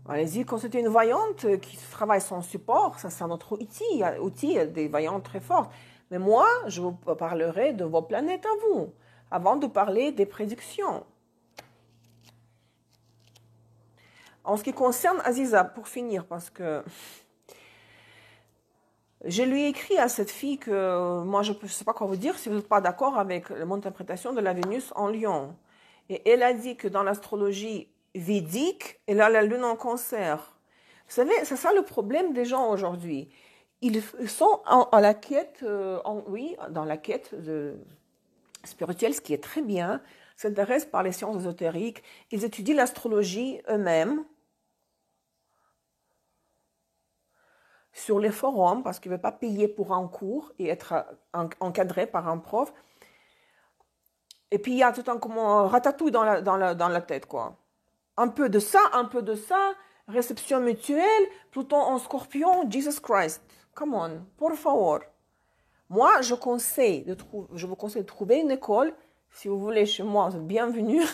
Allez-y, consultez une voyante qui travaille son support, ça c'est un autre outil, il y a des voyantes très fortes. Mais moi, je vous parlerai de vos planètes à vous, avant de parler des prédictions. En ce qui concerne Aziza, pour finir, parce que je lui ai écrit à cette fille que moi je ne sais pas quoi vous dire si vous n'êtes pas d'accord avec mon interprétation de la Vénus en Lion. Et elle a dit que dans l'astrologie védique, elle a la lune en Cancer. Vous savez, c'est ça le problème des gens aujourd'hui. Ils sont à la quête, dans la quête spirituelle, ce qui est très bien, s'intéressent par les sciences ésotériques, ils étudient l'astrologie eux-mêmes sur les forums parce qu'ils ne veulent pas payer pour un cours et être encadré par un prof. Et puis il y a tout un ratatouille dans la tête, quoi. Un peu de ça, réception mutuelle, Pluton en Scorpion, Jesus Christ. Come on, por favor. Moi, je vous conseille de trouver une école. Si vous voulez, chez moi, vous êtes bienvenus.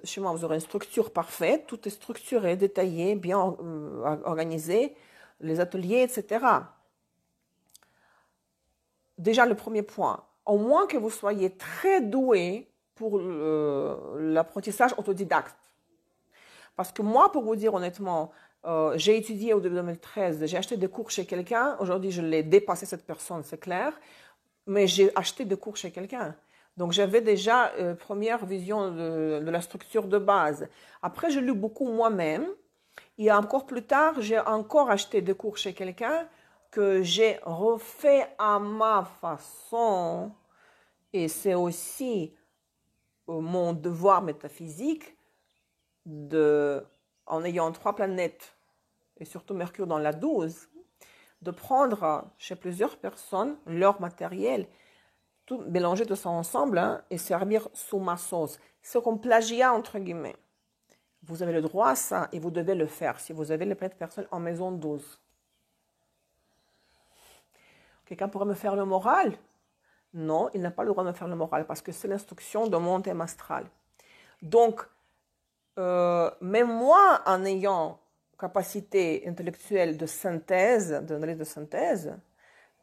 Chez moi, vous aurez une structure parfaite. Tout est structuré, détaillé, bien organisé. Les ateliers, etc. Déjà, le premier point. Au moins que vous soyez très doué pour l'apprentissage autodidacte. Parce que moi, pour vous dire honnêtement, j'ai étudié au début de 2013, j'ai acheté des cours chez quelqu'un. Aujourd'hui, je l'ai dépassé cette personne, c'est clair. Mais j'ai acheté des cours chez quelqu'un. Donc, j'avais déjà première vision de la structure de base. Après, j'ai lu beaucoup moi-même. Et encore plus tard, j'ai encore acheté des cours chez quelqu'un que j'ai refait à ma façon. Et c'est aussi mon devoir métaphysique en ayant 3 planètes, et surtout Mercure dans la 12, de prendre chez plusieurs personnes leur matériel, tout, mélanger tout ça ensemble et servir sous ma sauce. C'est comme plagiat entre guillemets. Vous avez le droit à ça et vous devez le faire si vous avez les planètes personnes en maison 12. Quelqu'un pourrait me faire le moral? Non, il n'a pas le droit de me faire le moral parce que c'est l'instruction de mon thème astral. Donc, même moi, en ayant capacité intellectuelle de synthèse, d'analyse de synthèse,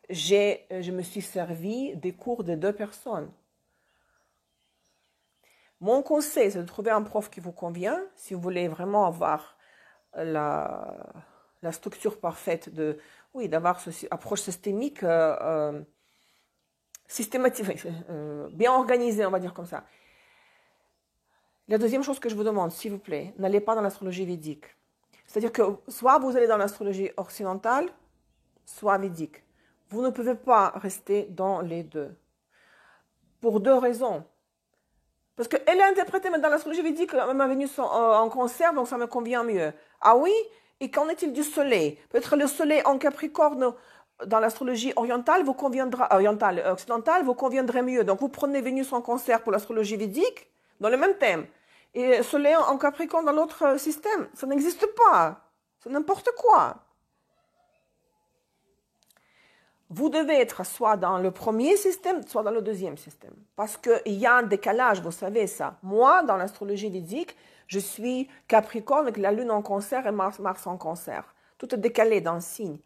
je me suis servi des cours de 2 personnes. Mon conseil, c'est de trouver un prof qui vous convient, si vous voulez vraiment avoir la structure parfaite d'avoir cette approche systémique, systématique, bien organisée, on va dire comme ça. La deuxième chose que je vous demande, s'il vous plaît, n'allez pas dans l'astrologie védique. C'est-à-dire que soit vous allez dans l'astrologie occidentale, soit védique. Vous ne pouvez pas rester dans les deux. Pour 2 raisons. Parce qu'elle a interprété dans l'astrologie védique ma Vénus en Cancer, donc ça me convient mieux. Ah oui? Et qu'en est-il du soleil? Peut-être le soleil en Capricorne dans l'astrologie occidentale vous conviendrait mieux. Donc vous prenez Vénus en Cancer pour l'astrologie védique, dans le même thème. Et soleil en Capricorne dans l'autre système. Ça n'existe pas. C'est n'importe quoi. Vous devez être soit dans le premier système, soit dans le deuxième système. Parce qu'il y a un décalage, vous savez ça. Moi, dans l'astrologie védique, je suis Capricorne avec la Lune en Cancer et Mars en Cancer. Tout est décalé dans le signe.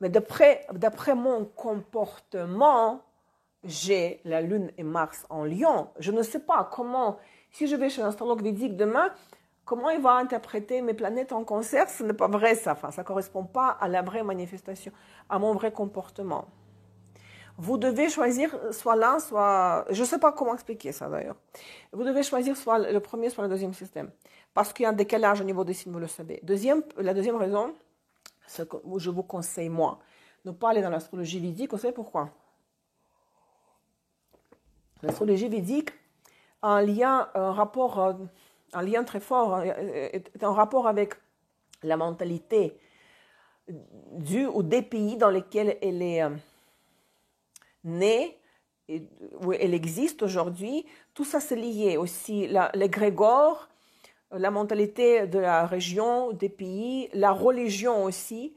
Mais d'après mon comportement, j'ai la Lune et Mars en Lion. Je ne sais pas comment, si je vais chez un astrologue védique demain, comment il va interpréter mes planètes en Cancer. Ce n'est pas vrai ça, enfin, ça ne correspond pas à la vraie manifestation, à mon vrai comportement. Vous devez choisir soit l'un, soit... Je ne sais pas comment expliquer ça d'ailleurs. Vous devez choisir soit le premier, soit le deuxième système. Parce qu'il y a un décalage au niveau des signes, vous le savez. La deuxième raison, c'est que je vous conseille, moi, ne pas aller dans l'astrologie védique. Vous savez pourquoi? L'astrologie védique a un lien, un lien très fort, est en rapport avec la mentalité du ou des pays dans lesquels elle est née, où elle existe aujourd'hui. Tout ça c'est lié aussi, l'égrégore, la mentalité de la région, des pays, la religion aussi,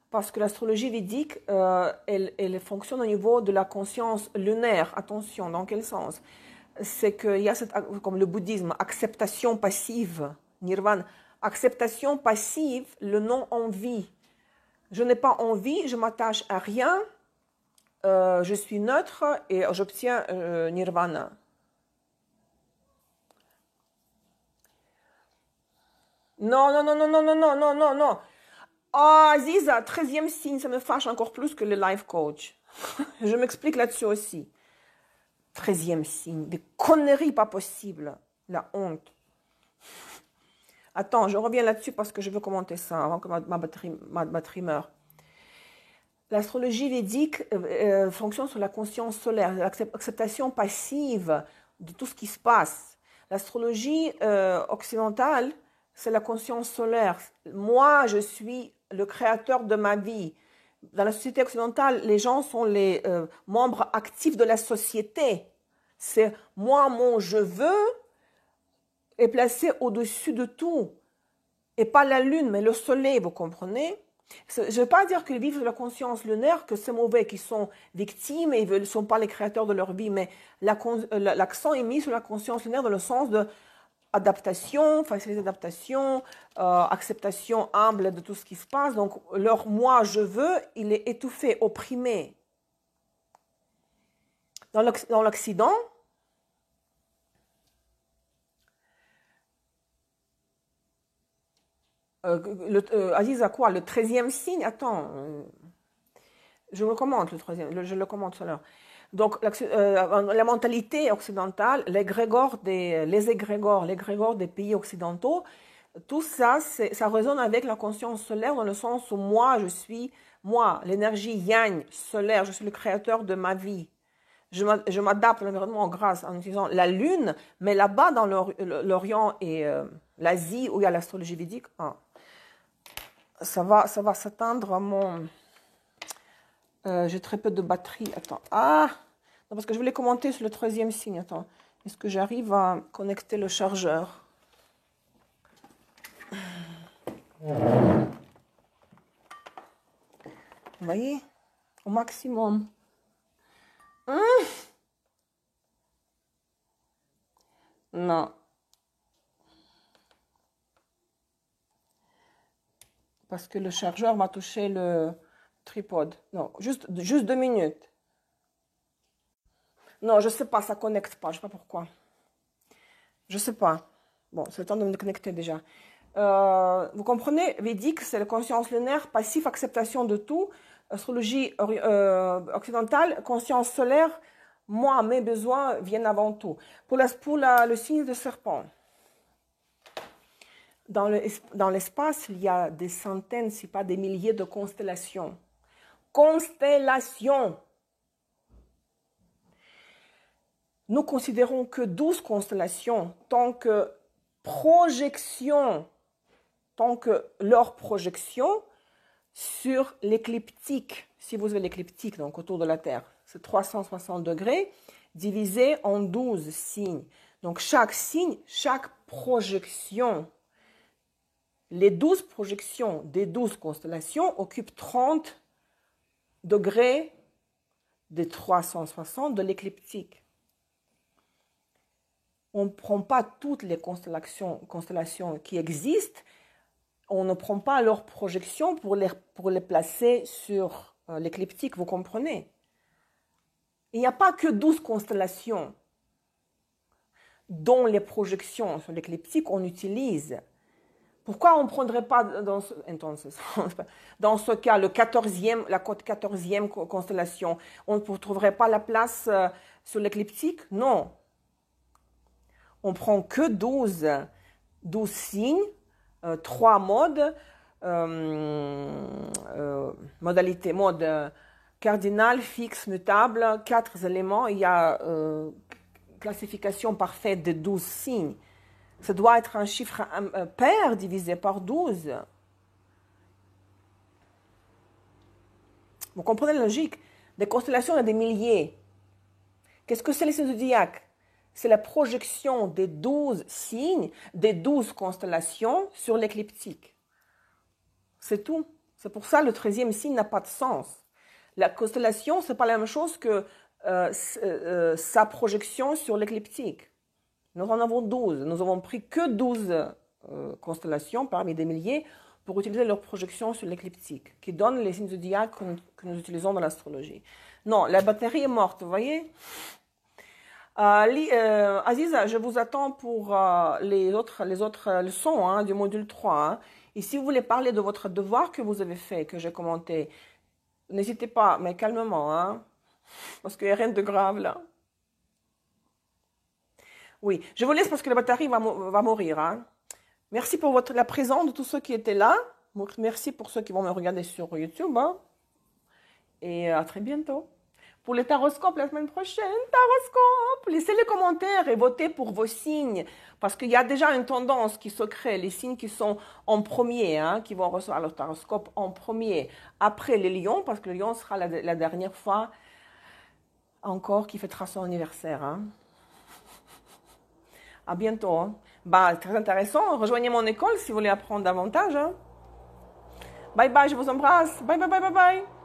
parce que l'astrologie védique, elle fonctionne au niveau de la conscience lunaire. Attention, dans quel sens? C'est qu'il y a, comme le bouddhisme, acceptation passive, nirvana, acceptation passive, le non-envie. Je n'ai pas envie, je m'attache à rien, je suis neutre et j'obtiens nirvana. Non, non, non, non, non, non, non, non, non, non. Oh, Aziza, 13e signe, ça me fâche encore plus que le life coach. Je m'explique là-dessus aussi. 13e signe, des conneries pas possibles. La honte. Attends, je reviens là-dessus parce que je veux commenter ça avant que ma batterie meure. L'astrologie védique fonctionne sur la conscience solaire, l'acceptation passive de tout ce qui se passe. L'astrologie occidentale, c'est la conscience solaire. Moi, je suis le créateur de ma vie. Dans la société occidentale, les gens sont les membres actifs de la société. C'est moi, mon je veux est placé au-dessus de tout. Et pas la lune, mais le soleil, vous comprenez? Je ne veux pas dire qu'ils vivent de la conscience lunaire, que c'est mauvais, qu'ils sont victimes et ils ne sont pas les créateurs de leur vie, mais l'accent est mis sur la conscience lunaire dans le sens de adaptation, facilité d'adaptation, acceptation humble de tout ce qui se passe. Donc leur moi, je veux, il est étouffé, opprimé. Dans l'Occident, Aziz a quoi? Le 13e signe? Attends, je le commente le 13e, je le commente tout à l'heure. Donc la mentalité occidentale, les égrégores des pays occidentaux, tout ça, ça résonne avec la conscience solaire dans le sens où moi, je suis, moi, l'énergie yang solaire, je suis le créateur de ma vie. Je m'adapte à l'environnement grâce en utilisant la lune, mais là-bas dans l'Orient et l'Asie où il y a l'astrologie védique, ça va s'atteindre à mon... j'ai très peu de batterie. Attends. Ah! Non, parce que je voulais commenter sur le 13e signe. Attends. Est-ce que j'arrive à connecter le chargeur? Vous voyez? Au maximum. Non. Parce que le chargeur va toucher le tripode. Non, juste 2 minutes. Non, je sais pas, ça connecte pas. Je sais pas pourquoi. Je sais pas. Bon, c'est le temps de me connecter déjà. Vous comprenez? Védique, c'est la conscience lunaire, passif, acceptation de tout. Astrologie occidentale, conscience solaire, moi, mes besoins viennent avant tout. Pour le signe de serpent, dans l'espace, il y a des centaines, si pas des milliers de constellations. Constellations! Nous considérons que 12 constellations tant que projection, tant que leur projection sur l'écliptique. Si vous avez l'écliptique, donc autour de la Terre, c'est 360 degrés divisé en 12 signes. Donc chaque signe, chaque projection, les 12 projections des 12 constellations occupent 30 degrés des 360 de l'écliptique. On ne prend pas toutes les constellations qui existent, on ne prend pas leurs projections pour les placer sur l'écliptique, vous comprenez? Il n'y a pas que 12 constellations dont les projections sur l'écliptique on utilise. Pourquoi on ne prendrait pas dans ce cas la 14e constellation? On ne trouverait pas la place sur l'écliptique? Non. On prend que 12 signes, 3 modes, modalité, mode cardinal, fixe, mutable, 4 éléments. Il y a classification parfaite de 12 signes. Ça doit être un chiffre pair divisé par 12. Vous comprenez la logique? Des constellations, il y a des milliers. Qu'est-ce que c'est les signes zodiaques? C'est la projection des 12 signes, des 12 constellations sur l'écliptique. C'est tout. C'est pour ça que le 13e signe n'a pas de sens. La constellation, ce n'est pas la même chose que sa projection sur l'écliptique. Nous en avons 12. Nous avons pris que 12 constellations parmi des milliers pour utiliser leur projection sur l'écliptique, qui donne les signes zodiaques que nous utilisons dans l'astrologie. Non, la batterie est morte, vous voyez. Aziza, je vous attends pour les autres leçons du module 3. Hein. Et si vous voulez parler de votre devoir que vous avez fait, que j'ai commenté, n'hésitez pas, mais calmement, hein, parce qu'il n'y a rien de grave là. Oui, je vous laisse parce que la batterie va mourir. Hein. Merci pour la présence de tous ceux qui étaient là. Merci pour ceux qui vont me regarder sur YouTube. Hein. Et à très bientôt. Pour les taroscopes la semaine prochaine, taroscope. Laissez les commentaires et votez pour vos signes. Parce qu'il y a déjà une tendance qui se crée. Les signes qui sont en premier, hein, qui vont recevoir le taroscope en premier. Après les lions, parce que le lion sera la dernière fois encore qui fêtera son anniversaire. Hein. À bientôt. Hein. Bah, très intéressant. Rejoignez mon école si vous voulez apprendre davantage. Hein. Bye bye, je vous embrasse. Bye bye bye bye bye.